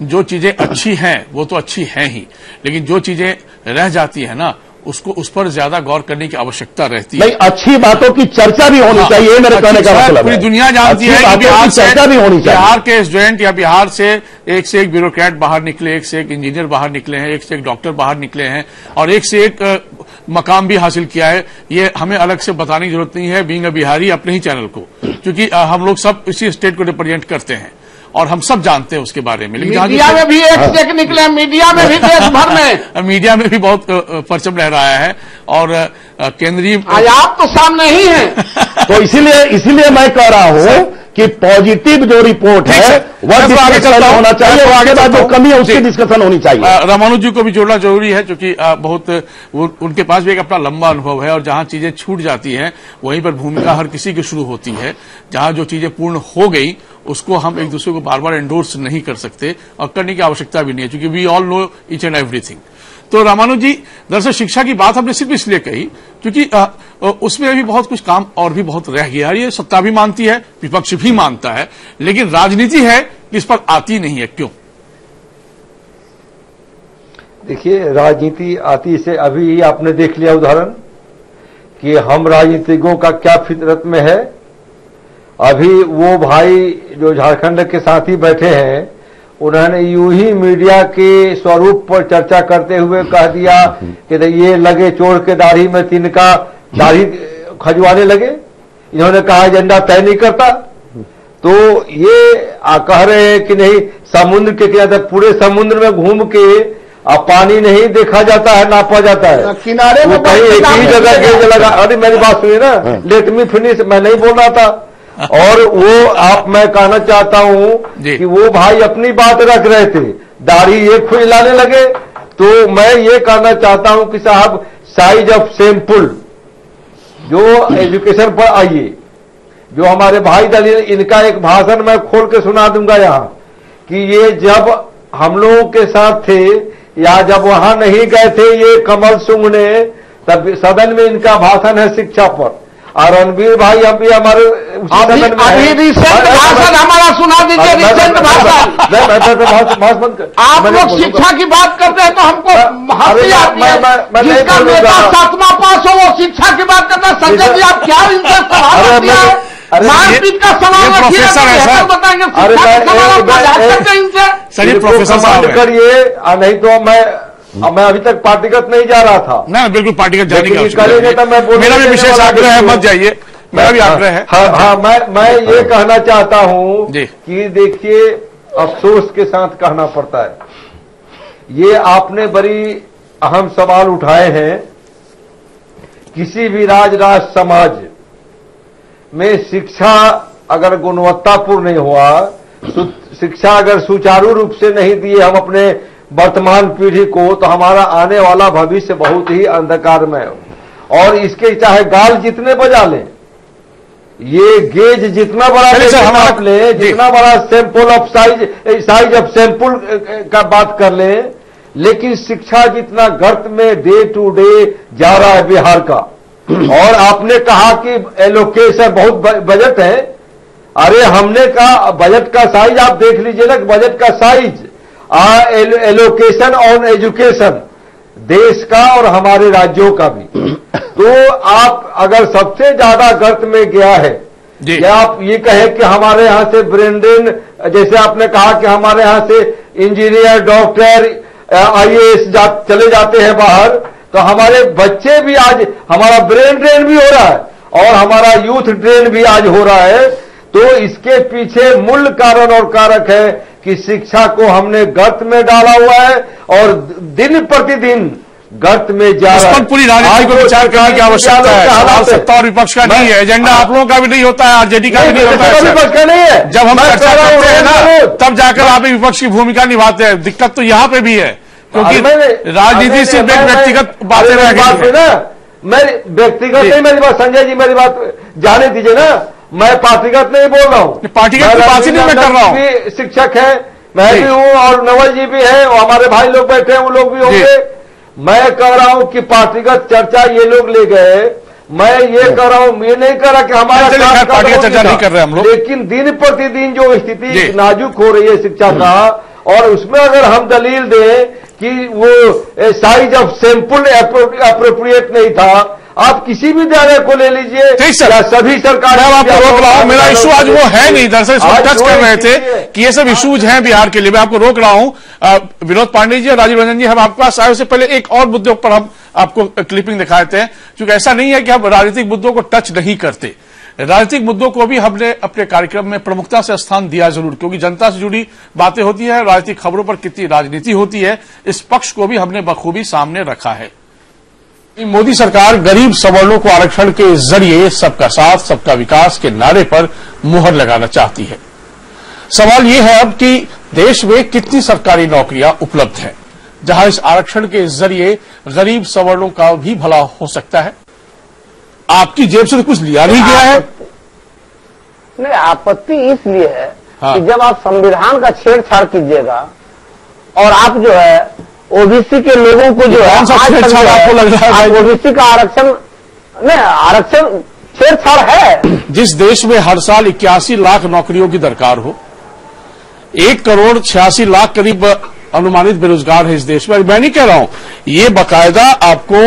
जो चीजें अच्छी हैं वो तो अच्छी हैं ही, लेकिन जो चीजें रह जाती है ना, उसको उस पर ज्यादा गौर करने की आवश्यकता रहती है। नहीं, अच्छी बातों की चर्चा भी होनी चाहिए, मेरे कहने का मतलब है। पूरी दुनिया जानती है कि बिहार से चर्चा भी होनी चाहिए। बिहार के स्टूडेंट या बिहार से एक ब्यूरोक्रेट बाहर निकले, एक से एक इंजीनियर बाहर निकले हैं, एक से एक डॉक्टर बाहर निकले हैं, और एक से एक मकाम भी हासिल किया है। ये हमें अलग से बताने की जरूरत नहीं है, बीइंग अ बिहारी अपने ही चैनल को, क्योंकि हम लोग सब इसी स्टेट को रिप्रेजेंट करते हैं और हम सब जानते हैं उसके बारे में। लेकिन मीडिया में भी एक से एक निकले, मीडिया में भी देश भर में मीडिया में भी बहुत परचम लहराया है और केंद्रीय आज आप तो सामने ही हैं। तो इसीलिए मैं कह रहा हूं कि पॉजिटिव जो रिपोर्ट है वह डिस्कशन होना चाहिए, और आगे बाद जो कमी है उसकी डिस्कशन होनी चाहिए। रामानुज जी को भी जोड़ना जरूरी है, क्योंकि बहुत उनके पास भी एक अपना लंबा अनुभव है, और जहां चीजें छूट जाती हैं वहीं पर भूमिका हर किसी की शुरू होती है। जहां जो चीजें पूर्ण हो गई उसको हम एक दूसरे को बार बार एंडोर्स नहीं कर सकते, और करने की आवश्यकता भी नहीं है, क्योंकि we all know each and everything. तो रामानुज जी, दरअसल शिक्षा की बात हमने सिर्फ इसलिए कही क्योंकि उसमें भी बहुत कुछ काम और भी बहुत रह गया। ये सत्ता भी मानती है, विपक्ष भी मानता है, लेकिन राजनीति है इस पर आती नहीं है। क्यों? देखिए, राजनीति आती से अभी आपने देख लिया उदाहरण कि हम राजनीतिज्ञों का क्या फितरत में है। अभी वो भाई जो झारखंड के साथी बैठे हैं, उन्होंने यूं ही मीडिया के स्वरूप पर चर्चा करते हुए कह दिया कि ये लगे चोर के दाढ़ी में तिनका दाढ़ी खजवाने लगे। इन्होंने कहा एजेंडा तय नहीं करता। तो ये कह रहे हैं कि नहीं, समुद्र के किनारे, पूरे समुद्र में घूम के अब पानी नहीं देखा जाता है, नापा जाता है किनारे में, कहीं एक ही जगह गेज लगा। अरे मेरी बात सुनिए ना, लेट मी फिनिश, मैं नहीं बोल रहा था। और वो मैं कहना चाहता हूं कि वो भाई अपनी बात रख रहे थे, दाढ़ी ये खुजलाने लगे। तो मैं ये कहना चाहता हूं कि साहब, साइज ऑफ सैंपल जो एजुकेशन पर आइए, जो हमारे भाई दलील, इनका एक भाषण मैं खोल के सुना दूंगा यहां कि ये जब हम लोगों के साथ थे या जब वहां नहीं गए थे ये कमल सिंह ने, तब सदन में इनका भाषण है शिक्षा पर। और रणबीर भाई अभी हमारे अभी रिसेंट भाषण हमारा सुना दीजिए, रिसेंट भाषण। आप लोग शिक्षा की बात करते हैं तो हमको हंसी आती है। जिसका नेता 7वां पास हो वो शिक्षा की बात करता है। संजय जी, आप क्या इनसे सवाल रखिए, मारपीट का सवाल रखिए, बताएंगे सही प्रोफेसर करिए, नहीं तो मैं अभी तक पार्टीगत नहीं जा रहा था। ना, बिल्कुल पार्टीगत जाने की आवश्यकता है। मेरा भी विशेष आग्रह है, मत जाइए, मेरा भी आग्रह है। हाँ, मैं ये कहना चाहता हूं कि देखिए, अफसोस के साथ कहना पड़ता है, ये आपने बड़ी अहम सवाल उठाए हैं। किसी भी राष्ट्र समाज में शिक्षा अगर गुणवत्तापूर्ण नहीं हुआ, शिक्षा अगर सुचारू रूप से नहीं दिए हम अपने वर्तमान पीढ़ी को, तो हमारा आने वाला भविष्य बहुत ही अंधकारमय हो। और इसके चाहे गाल जितने बजा लें, ये गेज जितना बड़ा आप ले, जितना बड़ा sample of size of sample का बात कर ले, लेकिन शिक्षा जितना गर्त में डे टू डे जा रहा है बिहार का। और आपने कहा कि एलोकेशन बहुत बजट है, अरे हमने कहा बजट का साइज आप देख लीजिए ना, बजट का साइज एलोकेशन ऑन एजुकेशन देश का और हमारे राज्यों का भी। तो आप अगर सबसे ज्यादा गर्त में गया है, या आप ये कहें कि हमारे यहां से ब्रेन ड्रेन, जैसे आपने कहा कि हमारे यहां से इंजीनियर, डॉक्टर, IAS चले जाते हैं बाहर, तो हमारे बच्चे भी आज, हमारा ब्रेन ड्रेन भी हो रहा है और हमारा यूथ ड्रेन भी आज हो रहा है। तो इसके पीछे मूल कारण और कारक है कि शिक्षा को हमने गर्त में डाला हुआ है और दिन प्रतिदिन गर्त में जा रहा है। पूरी राजनीति को विचार करने की आवश्यकता है। सवाल सत्ता और विपक्ष का नहीं है, एजेंडा आप लोगों का भी नहीं होता है, आरजेडी का भी नहीं होता है, विपक्ष का नहीं है। जब हम चर्चा करते हैं ना, तब जाकर आप विपक्ष की भूमिका निभाते हैं। दिक्कत तो यहाँ पे भी है, क्योंकि राजनीति सिर्फ एक व्यक्तिगत बातें रह गई है ना। मैं व्यक्तिगत नहीं, मेरी बात संजय जी, मेरी बात जाने दीजिए ना, मैं पार्टीगत नहीं बोल रहा हूँ, पार्टीगत की बात ही नहीं मैं कर रहा हूँ। शिक्षक है, मैं भी हूँ और नवल जी भी है और हमारे भाई लोग बैठे हैं, वो लोग भी होंगे। मैं कह रहा हूं कि पार्टीगत चर्चा ये लोग ले गए, मैं ये कह रहा हूं, ये नहीं कह रहा कि हमारा पार्टीगत चर्चा नहीं कर रहे हम लोग, लेकिन दिन प्रतिदिन जो स्थिति नाजुक हो रही है शिक्षा का, और उसमें अगर हम दलील दें कि वो साइज ऑफ सैंपल अप्रोप्रिएट नहीं था, आप किसी भी जगह को ले लीजिए, या सभी सरकार, मैं आपको रोक रहा हूं, मेरा इशू आज वो है नहीं, दरअसल इसको टच कर रहे थे कि ये सब इश्यूज हैं बिहार के लिए। मैं आपको रोक रहा हूं। विनोद पांडे जी और राजीव रंजन जी, हम आपके पास आए उससे पहले एक और मुद्दों पर हम आपको क्लिपिंग दिखाए थे, क्योंकि ऐसा नहीं है कि हम राजनीतिक मुद्दों को टच नहीं करते। राजनीतिक मुद्दों को भी हमने अपने कार्यक्रम में प्रमुखता से स्थान दिया जरूर, क्योंकि जनता से जुड़ी बातें होती है, राजनीतिक खबरों पर कितनी राजनीति होती है, इस पक्ष को भी हमने बखूबी सामने रखा है। मोदी सरकार गरीब सवर्णों को आरक्षण के जरिए सबका साथ सबका विकास के नारे पर मुहर लगाना चाहती है। सवाल यह है अब कि देश में कितनी सरकारी नौकरियां उपलब्ध हैं जहां इस आरक्षण के जरिए गरीब सवर्णों का भी भला हो सकता है। आपकी जेब से तो कुछ लिया नहीं गया है। नहीं, आपत्ति इसलिए है कि जब आप संविधान का छेड़छाड़ कीजिएगा और आप जो है ओबीसी के लोगों को जो है, आपको लग रहा है ओबीसी का आरक्षण नहीं, आरक्षण छेड़छाड़ है। जिस देश में हर साल 81 लाख नौकरियों की दरकार हो, 1,86,00,000 करीब अनुमानित बेरोजगार है इस देश में। मैं नहीं कह रहा हूं, ये बाकायदा आपको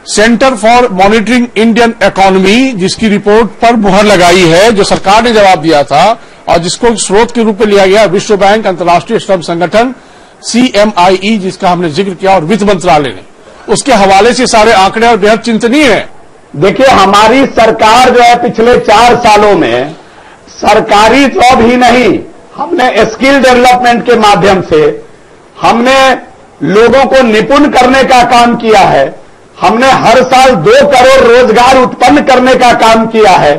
centre for monitoring Indian economy, जिसकी रिपोर्ट पर मुहर लगाई है, जो सरकार ने जवाब दिया था और जिसको स्रोत के रूप में लिया गया विश्व बैंक, अंतर्राष्ट्रीय श्रम संगठन, CMIE, जिसका हमने जिक्र किया, और वित्त मंत्रालय ने, उसके हवाले से सारे आंकड़े और बेहद चिंतनीय है। देखिए, हमारी सरकार जो है पिछले 4 सालों में सरकारी जॉब ही नहीं, हमने स्किल डेवलपमेंट के माध्यम से हमने लोगों को निपुण करने का काम किया है। हमने हर साल 2 करोड़ रोजगार उत्पन्न करने का काम किया है।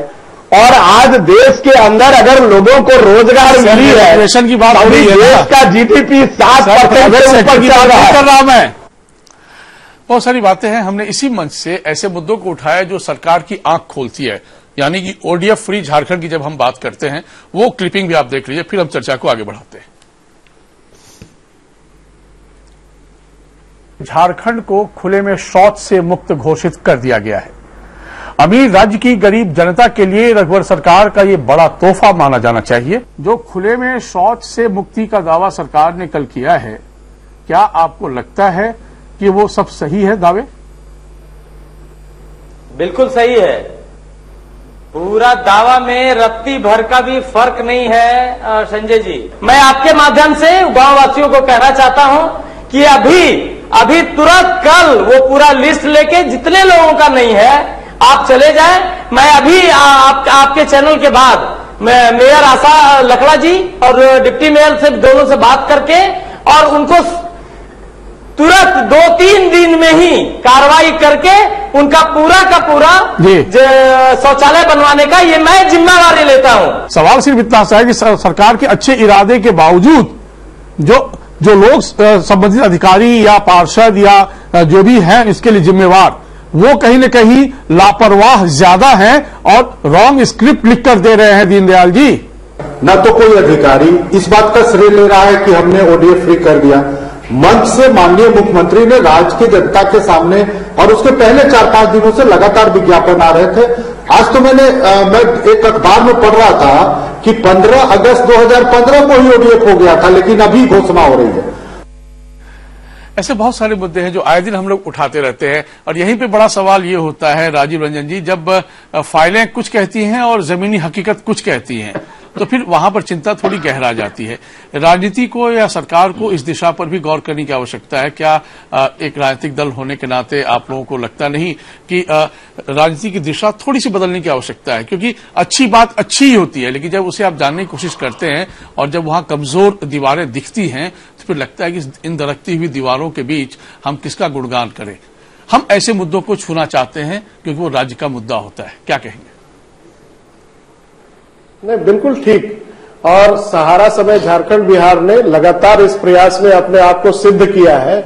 और आज देश के अंदर अगर लोगों को रोजगार मिली है, की बात हो रही है, देश का GDP 7% से ऊपर चल रहा है। कर रहा मैं बहुत सारी बातें हैं। हमने इसी मंच से ऐसे मुद्दों को उठाया जो सरकार की आंख खोलती है, यानी कि ODF फ्री झारखंड की जब हम बात करते हैं, वो क्लिपिंग भी आप देख लीजिए, फिर हम चर्चा को आगे बढ़ाते हैं। झारखंड को खुले में शौच से मुक्त घोषित कर दिया गया है। अमीर राज्य की गरीब जनता के लिए रघुवर सरकार का ये बड़ा तोहफा माना जाना चाहिए। जो खुले में शौच से मुक्ति का दावा सरकार ने कल किया है, क्या आपको लगता है कि वो सब सही है दावे? बिल्कुल सही है। पूरा दावा में रत्ती भर का भी फर्क नहीं है। संजय जी, मैं आपके माध्यम से गांव वासियों को कहना चाहता हूं कि अभी तुरंत कल वो पूरा लिस्ट लेके, जितने लोगों का नहीं है आप चले जाएं। मैं अभी आपके चैनल के बाद मैं मेयर आशा लकड़ा जी और डिप्टी मेयर से दोनों से बात करके और उनको तुरंत 2-3 दिन में ही कार्रवाई करके उनका पूरा का पूरा शौचालय बनवाने का ये मैं जिम्मेवारी लेता हूं। सवाल सिर्फ इतना सा है कि सरकार के अच्छे इरादे के बावजूद जो जो लोग संबंधित अधिकारी या पार्षद या जो भी हैं इसके लिए जिम्मेवार, वो कहीं न कहीं लापरवाह ज्यादा हैं और रॉन्ग स्क्रिप्ट लिखकर दे रहे हैं दीनदयाल जी। न तो कोई अधिकारी इस बात का श्रेय ले रहा है कि हमने ओडीएफ फ्री कर दिया। मंच से माननीय मुख्यमंत्री ने राज्य की जनता के सामने और उसके पहले 4-5 दिनों से लगातार विज्ञापन आ रहे थे। आज तो मैं एक अखबार में पढ़ रहा था कि 15 अगस्त 2015 को ही ओडीएफ हो गया था, लेकिन अभी घोषणा हो रही है। ऐसे बहुत सारे मुद्दे हैं जो आए दिन हम लोग उठाते रहते हैं और यहीं पे बड़ा सवाल ये होता है राजीव रंजन जी, जब फाइलें कुछ कहती हैं और जमीनी हकीकत कुछ कहती हैं तो फिर वहां पर चिंता थोड़ी गहरा जाती है। राजनीति को या सरकार को इस दिशा पर भी गौर करने की आवश्यकता है। क्या एक राजनीतिक दल होने के नाते आप लोगों को लगता नहीं कि राजनीति की दिशा थोड़ी सी बदलने की आवश्यकता है? क्योंकि अच्छी बात अच्छी ही होती है, लेकिन जब उसे आप जानने की कोशिश करते हैं और जब वहां कमजोर दीवारें दिखती हैं तो फिर लगता है कि इन दरकती हुई दीवारों के बीच हम किसका गुणगान करें। हम ऐसे मुद्दों को छूना चाहते हैं क्योंकि वो राज्य का मुद्दा होता है। क्या कहेंगे? नहीं, बिल्कुल ठीक। और सहारा समय झारखंड बिहार ने लगातार इस प्रयास में अपने आप को सिद्ध किया है।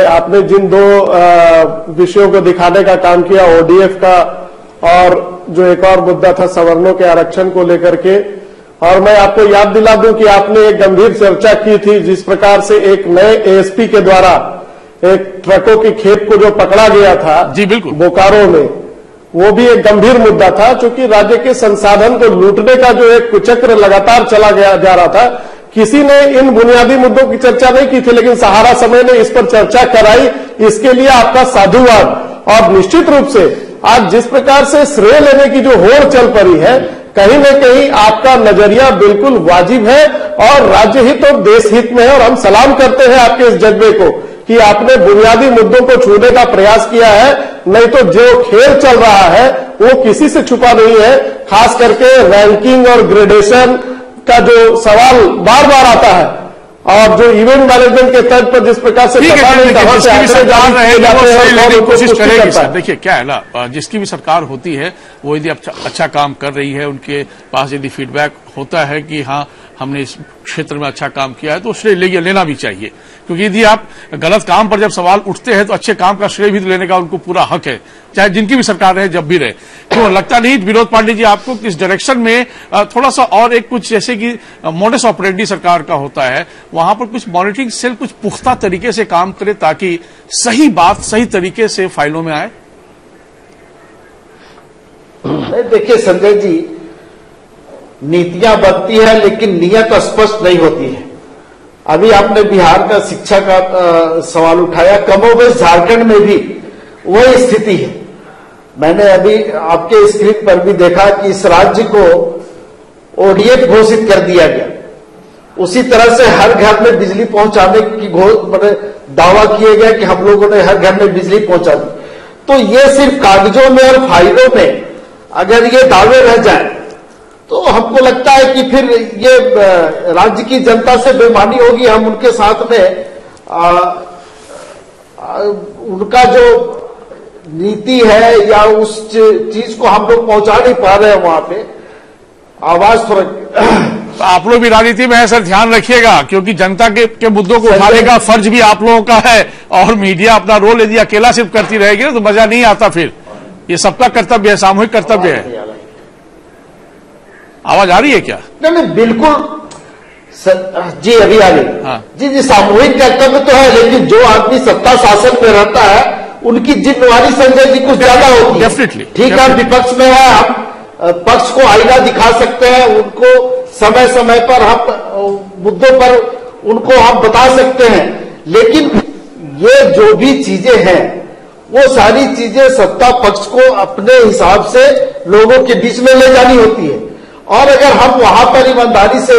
आपने जिन 2 विषयों को दिखाने का काम किया, ओडीएफ का और जो एक और मुद्दा था सवर्णों के आरक्षण को लेकर के, और मैं आपको याद दिला दूं कि आपने एक गंभीर चर्चा की थी जिस प्रकार से एक नए एएसपी के द्वारा एक ट्रकों की खेप को जो पकड़ा गया था जी बिल्कुल बोकारो में, वो भी एक गंभीर मुद्दा था, क्योंकि राज्य के संसाधन को लूटने का जो एक कुचक्र लगातार चला जा रहा था। किसी ने इन बुनियादी मुद्दों की चर्चा नहीं की थी, लेकिन सहारा समय ने इस पर चर्चा कराई। इसके लिए आपका साधुवाद। और निश्चित रूप से आज जिस प्रकार से श्रेय लेने की जो होड़ चल पड़ी है, कहीं न कहीं आपका नजरिया बिल्कुल वाजिब है और राज्य हित और देश हित में है। और हम सलाम करते हैं आपके इस जज्बे को कि आपने बुनियादी मुद्दों को छूने का प्रयास किया है। नहीं तो जो खेल चल रहा है वो किसी से छुपा नहीं है। खास करके रैंकिंग और ग्रेडेशन का जो सवाल बार बार आता है और जो इवेंट मैनेजमेंट के तर्ज पर जिस प्रकार से पता नहीं कहां से कोशिश करेगी सर। देखिए क्या है ना, जिसकी भी सरकार होती है वो यदि अच्छा काम कर रही है, उनके पास यदि फीडबैक होता है कि हाँ हमने इस क्षेत्र में अच्छा काम किया है तो श्रेय लेना भी चाहिए। क्योंकि यदि आप गलत काम पर जब सवाल उठते हैं तो अच्छे काम का श्रेय भी लेने का उनको पूरा हक है, चाहे जिनकी भी सरकार रहे, जब भी रहे। तो लगता नहीं विनोद पांडे जी आपको किस डायरेक्शन में थोड़ा सा और एक कुछ जैसे कि मोडस ऑपरेंडी सरकार का होता है, वहां पर कुछ मॉनिटरिंग सेल कुछ पुख्ता तरीके से काम करे ताकि सही बात सही तरीके से फाइलों में आए? देखिए संजय जी, नीतियां बनती है लेकिन नियत स्पष्ट नहीं होती है। अभी आपने बिहार का शिक्षा का सवाल उठाया, कमोबेश झारखंड में भी वही स्थिति है। मैंने अभी आपके स्क्रीन पर भी देखा कि इस राज्य को ओडीएफ घोषित कर दिया गया। उसी तरह से हर घर में बिजली पहुंचाने की दावा किया गया कि हम लोगों ने हर घर में बिजली पहुंचा दी। तो ये सिर्फ कागजों में और फाइलों में अगर ये दावे रह जाए तो हमको लगता है कि फिर ये राज्य की जनता से बेईमानी होगी। हम उनके साथ में उनका जो नीति है या उस चीज को हम लोग पहुंचा नहीं पा रहे हैं वहां पे। आवाज थोड़ा तो आप लोग भी राजनीति में है सर, ध्यान रखिएगा, क्योंकि जनता के मुद्दों को उठाने का फर्ज भी आप लोगों का है और मीडिया अपना रोल यदि अकेला सिर्फ करती रहेगी ना तो मजा नहीं आता। फिर ये सबका कर्तव्य है, सामूहिक कर्तव्य है। आवाज आ रही है क्या? नहीं बिल्कुल जी, अभी आ रही। हाँ। जी सामूहिक कर्तव्य तो है, लेकिन जो आदमी सत्ता शासन में रहता है उनकी जिम्मेवारी संजय जी कुछ ज्यादा होती है। डेफिनेटली ठीक है, विपक्ष में है, हम पक्ष को आईना दिखा सकते हैं, उनको समय समय पर हम मुद्दों पर उनको हम बता सकते हैं, लेकिन ये जो भी चीजें हैं वो सारी चीजें सत्ता पक्ष को अपने हिसाब से लोगों के बीच में ले जानी होती है। और अगर हम वहां पर ईमानदारी से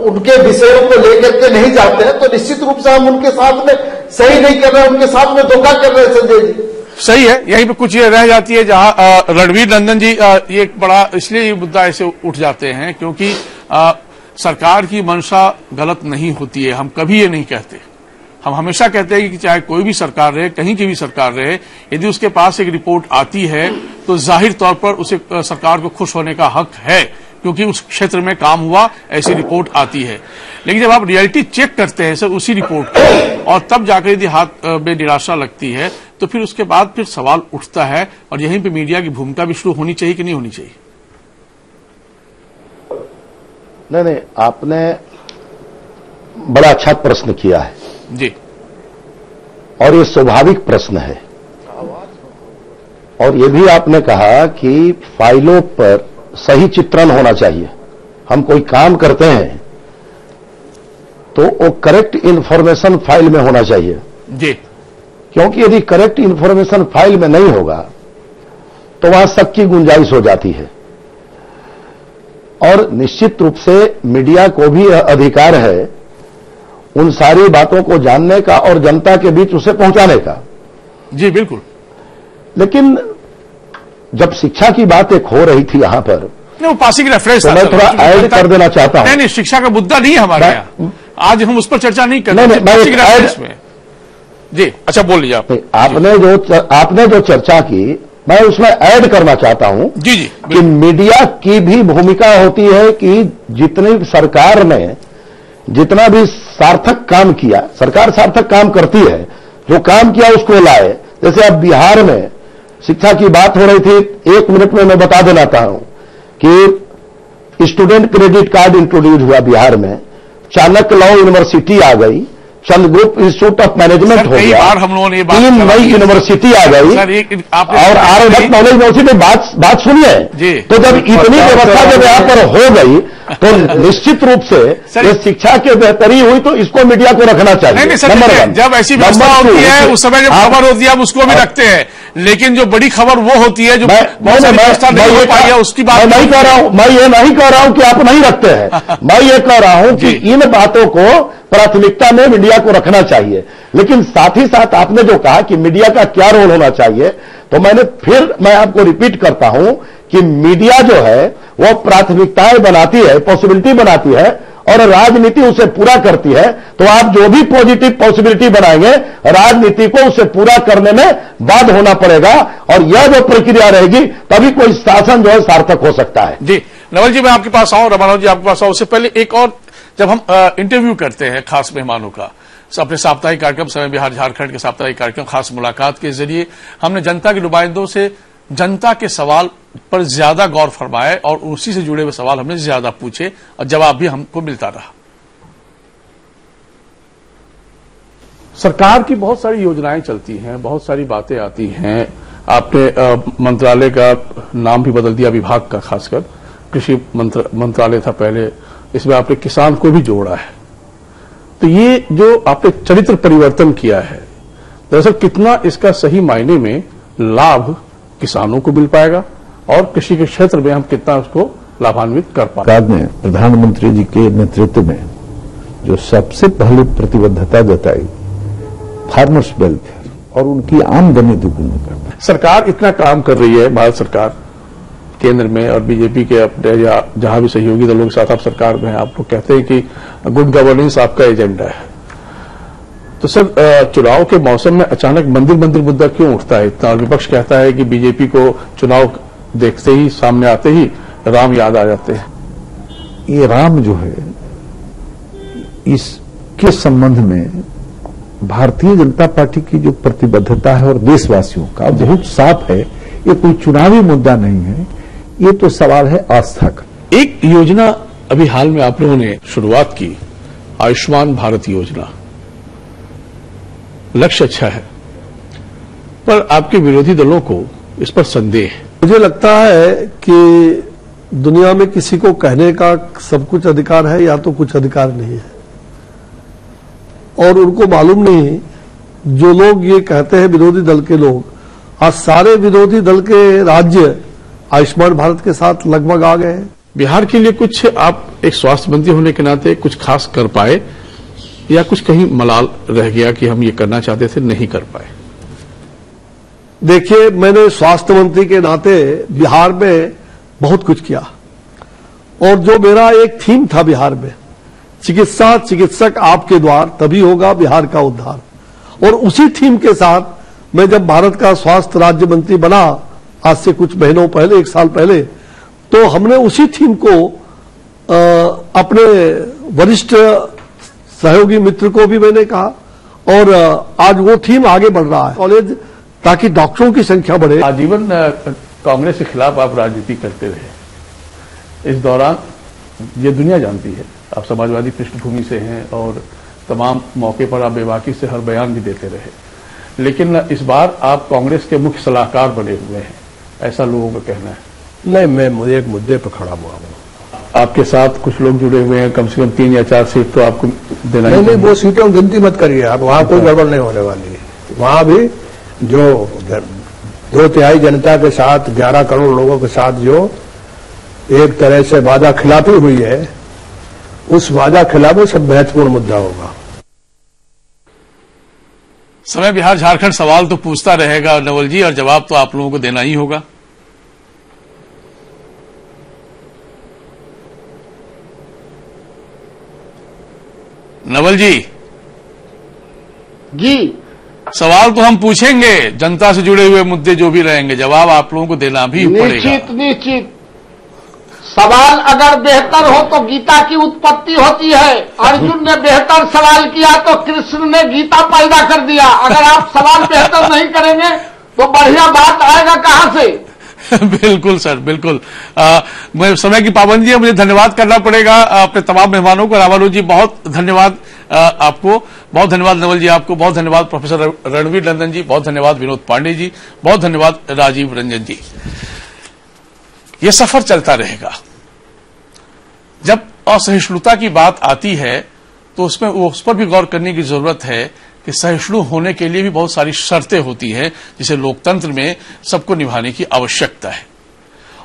उनके विषयों को लेकर के नहीं जाते हैं तो निश्चित रूप से हम उनके साथ में सही नहीं कर रहे, उनके साथ में धोखा कर रहे हैं संजय जी। सही है, यहीं पे कुछ ये रह जाती है जहां रणवीर नंदन जी ये एक बड़ा इसलिए ये मुद्दा ऐसे उठ जाते हैं क्योंकि सरकार की मंशा गलत नहीं होती है। हम कभी ये नहीं कहते, हम हमेशा कहते हैं कि चाहे कोई भी सरकार रहे, कहीं की भी सरकार रहे, यदि उसके पास एक रिपोर्ट आती है तो जाहिर तौर पर उसे सरकार को खुश होने का हक है क्योंकि उस क्षेत्र में काम हुआ, ऐसी रिपोर्ट आती है। लेकिन जब आप रियलिटी चेक करते हैं सर उसी रिपोर्ट को, और तब जाकर यदि हाथ में निराशा लगती है, तो फिर उसके बाद फिर सवाल उठता है, और यहीं पे मीडिया की भूमिका भी शुरू होनी चाहिए कि नहीं होनी चाहिए? नहीं, आपने बड़ा अच्छा प्रश्न किया है जी, और ये स्वाभाविक प्रश्न है। और ये भी आपने कहा कि फाइलों पर सही चित्रण होना चाहिए। हम कोई काम करते हैं तो वो करेक्ट इंफॉर्मेशन फाइल में होना चाहिए जी, क्योंकि यदि करेक्ट इंफॉर्मेशन फाइल में नहीं होगा तो वहां शक की गुंजाइश हो जाती है। और निश्चित रूप से मीडिया को भी अधिकार है उन सारी बातों को जानने का और जनता के बीच उसे पहुंचाने का। जी बिल्कुल। लेकिन जब शिक्षा की बात एक हो रही थी यहां पर, वो पासिंग रेफरेंस, तो मैं थोड़ा ऐड कर देना चाहता हूं। नहीं, शिक्षा का मुद्दा नहीं है हमारे यहाँ, आज हम उस पर चर्चा नहीं कर रहे। पासिंग रेफरेंस में जी, अच्छा बोल लीजिए आप। आपने जो चर्चा की, मैं उसमें ऐड करना चाहता हूं जी जी कि मीडिया की भी भूमिका होती है कि जितनी सरकार ने जितना भी सार्थक काम किया, सरकार सार्थक काम करती है, जो काम किया उसको लाए। जैसे अब बिहार में शिक्षा की बात हो रही थी, 1 मिनट में मैं बता देना चाहता हूं कि स्टूडेंट क्रेडिट कार्ड इंट्रोड्यूस हुआ बिहार में, चाणक्य लॉ यूनिवर्सिटी आ गई, चंद्रगुप्त इंस्टीट्यूट ऑफ मैनेजमेंट हो गया, हम लोगों ने 3 नई यूनिवर्सिटी आ गई, और आर्यभट्ट नॉलेज यूनिवर्सिटी। बात सुनिए, तो जब इतनी व्यवस्था जब यहाँ पर हो गई तो निश्चित रूप से ये शिक्षा की बेहतरी हुई, तो इसको मीडिया को रखना चाहिए। नंबर 1, जब ऐसी व्यवस्था होती है उस समय जब खबर होती है हम उसको भी रखते हैं, लेकिन जो बड़ी खबर वो होती है जो व्यवस्था नहीं हो पाई है उसकी बात नहीं कर रहा हूं। मैं ये नहीं कह रहा हूं कि आप नहीं रखते हैं, मैं ये कह रहा हूं कि इन बातों को प्राथमिकता में मीडिया को रखना चाहिए। लेकिन साथ ही साथ आपने जो कहा कि मीडिया का क्या रोल होना चाहिए, तो मैं आपको रिपीट करता हूं कि मीडिया जो है वो प्राथमिकताएं बनाती है, पॉसिबिलिटी बनाती है, और राजनीति उसे पूरा करती है। तो आप जो भी पॉजिटिव पॉसिबिलिटी बनाएंगे, राजनीति को उसे पूरा करने में बाध्य होना पड़ेगा, और यह जो प्रक्रिया रहेगी तभी कोई शासन जो है सार्थक हो सकता है। जी नवल जी, मैं आपके पास आऊं, रमानाथ जी आपके पास आऊं। उससे पहले एक और, जब हम इंटरव्यू करते हैं खास मेहमानों का अपने साप्ताहिक कार्यक्रम समय बिहार झारखंड के साप्ताहिक कार्यक्रम खास मुलाकात के जरिए, हमने जनता के नुमाइंदों से जनता के सवाल पर ज्यादा गौर फरमाए और उसी से जुड़े हुए सवाल हमने ज्यादा पूछे और जवाब भी हमको मिलता रहा। सरकार की बहुत सारी योजनाएं चलती हैं, बहुत सारी बातें आती हैं। आपने मंत्रालय का नाम भी बदल दिया, विभाग का, खासकर कृषि मंत्रालय था पहले, इसमें आपने किसान को भी जोड़ा है। तो ये जो आपने चरित्र परिवर्तन किया है, दरअसल कितना इसका सही मायने में लाभ किसानों को मिल पाएगा और कृषि के क्षेत्र में हम कितना उसको लाभान्वित कर पाएंगे? सरकार ने प्रधानमंत्री जी के नेतृत्व में जो सबसे पहले प्रतिबद्धता जताई फार्मर्स वेलफेयर और उनकी आमदनी दुगुनी करना। सरकार इतना काम कर रही है, भारत सरकार केंद्र में और बीजेपी के अपने या जहां भी सहयोगी दलों के साथ आप सरकार में हैं, आप लोग कहते हैं कि गुड गवर्नेंस आपका एजेंडा है। तो सर, चुनाव के मौसम में अचानक मंदिर मुद्दा क्यों उठता है इतना? और विपक्ष कहता है कि बीजेपी को चुनाव देखते ही, सामने आते ही राम याद आ जाते हैं। ये राम जो है, इसके संबंध में भारतीय जनता पार्टी की जो प्रतिबद्धता है और देशवासियों का बहुत साफ है। ये कोई चुनावी मुद्दा नहीं है, ये तो सवाल है आस्था का। एक योजना अभी हाल में आप लोगों ने शुरुआत की, आयुष्मान भारत योजना। लक्ष्य अच्छा है, पर आपके विरोधी दलों को इस पर संदेह है। मुझे लगता है कि दुनिया में किसी को कहने का सब कुछ अधिकार है या तो कुछ अधिकार नहीं है, और उनको मालूम नहीं, जो लोग ये कहते हैं विरोधी दल के लोग, आज सारे विरोधी दल के राज्य आयुष्मान भारत के साथ लगभग आ गए हैं। बिहार के लिए कुछ आप एक स्वास्थ्य मंत्री होने के नाते कुछ खास कर पाए या कुछ कहीं मलाल रह गया कि हम ये करना चाहते थे नहीं कर पाए? देखिए, मैंने स्वास्थ्य मंत्री के नाते बिहार में बहुत कुछ किया, और जो मेरा एक थीम था बिहार में, चिकित्सक आपके द्वार, तभी होगा बिहार का उद्धार। और उसी थीम के साथ मैं जब भारत का स्वास्थ्य राज्य मंत्री बना, आज से कुछ महीनों पहले, 1 साल पहले, तो हमने उसी थीम को अपने वरिष्ठ सहयोगी मित्र को भी मैंने कहा, और आज वो थीम आगे बढ़ रहा है कॉलेज, ताकि डॉक्टरों की संख्या बढ़े। आजीवन कांग्रेस के खिलाफ आप राजनीति करते रहे। इस दौरान ये दुनिया जानती है आप समाजवादी पृष्ठभूमि से हैं और तमाम मौके पर आप बेबाकी से हर बयान भी देते रहे, लेकिन इस बार आप कांग्रेस के मुख्य सलाहकार बने हुए हैं, ऐसा लोगों का कहना है। नहीं, मैं मुझे एक मुद्दे पर खड़ा हुआ हूं। आपके साथ कुछ लोग जुड़े हुए हैं, कम से कम 3 या 4 सीट तो आपको देना नहीं, नहीं, वो सीटों की गिनती मत करिए आप, वहां कोई गड़बड़ नहीं होने वाली है। वहां भी जो 2/3 जनता के साथ 11 करोड़ लोगों के साथ जो एक तरह से वादा खिलाफी हुई है, उस वादा खिलाफी सब महत्वपूर्ण मुद्दा होगा। समय बिहार झारखंड सवाल तो पूछता रहेगा नवल जी, और जवाब तो आप लोगों को देना ही होगा। नवल जी सवाल तो हम पूछेंगे, जनता से जुड़े हुए मुद्दे जो भी रहेंगे, जवाब आप लोगों को देना भी पड़ेगा। निश्चित सवाल अगर बेहतर हो तो गीता की उत्पत्ति होती है। अर्जुन ने बेहतर सवाल किया तो कृष्ण ने गीता पैदा कर दिया। अगर आप सवाल बेहतर नहीं करेंगे तो बढ़िया बात आएगा कहां से? बिल्कुल सर, बिल्कुल। मैं समय की पाबंदी है, मुझे धन्यवाद करना पड़ेगा अपने तमाम मेहमानों को। रामानु जी बहुत धन्यवाद आपको, बहुत धन्यवाद नवल जी आपको, बहुत धन्यवाद प्रोफेसर रणवीर नंदन जी, बहुत धन्यवाद विनोद पांडे जी, बहुत धन्यवाद राजीव रंजन जी। ये सफर चलता रहेगा। जब असहिष्णुता की बात आती है तो उसमें उस पर भी गौर करने की जरूरत है कि सहिष्णु होने के लिए भी बहुत सारी शर्तें होती हैं, जिसे लोकतंत्र में सबको निभाने की आवश्यकता है।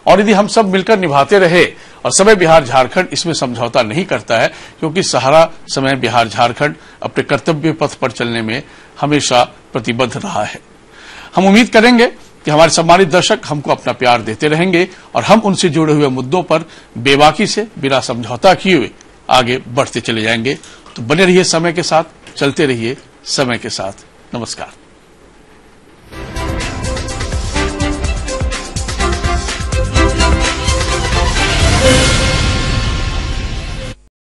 और यदि हम सब मिलकर निभाते रहे, और समय बिहार झारखंड इसमें समझौता नहीं करता है, क्योंकि सहारा समय बिहार झारखंड अपने कर्तव्य पथ पर चलने में हमेशा प्रतिबद्ध रहा है। हम उम्मीद करेंगे कि हमारे सम्मानित दर्शक हमको अपना प्यार देते रहेंगे और हम उनसे जुड़े हुए मुद्दों पर बेबाकी से बिना समझौता किए हुए आगे बढ़ते चले जाएंगे। तो बने रहिए समय के साथ, चलते रहिए समय के साथ। नमस्कार।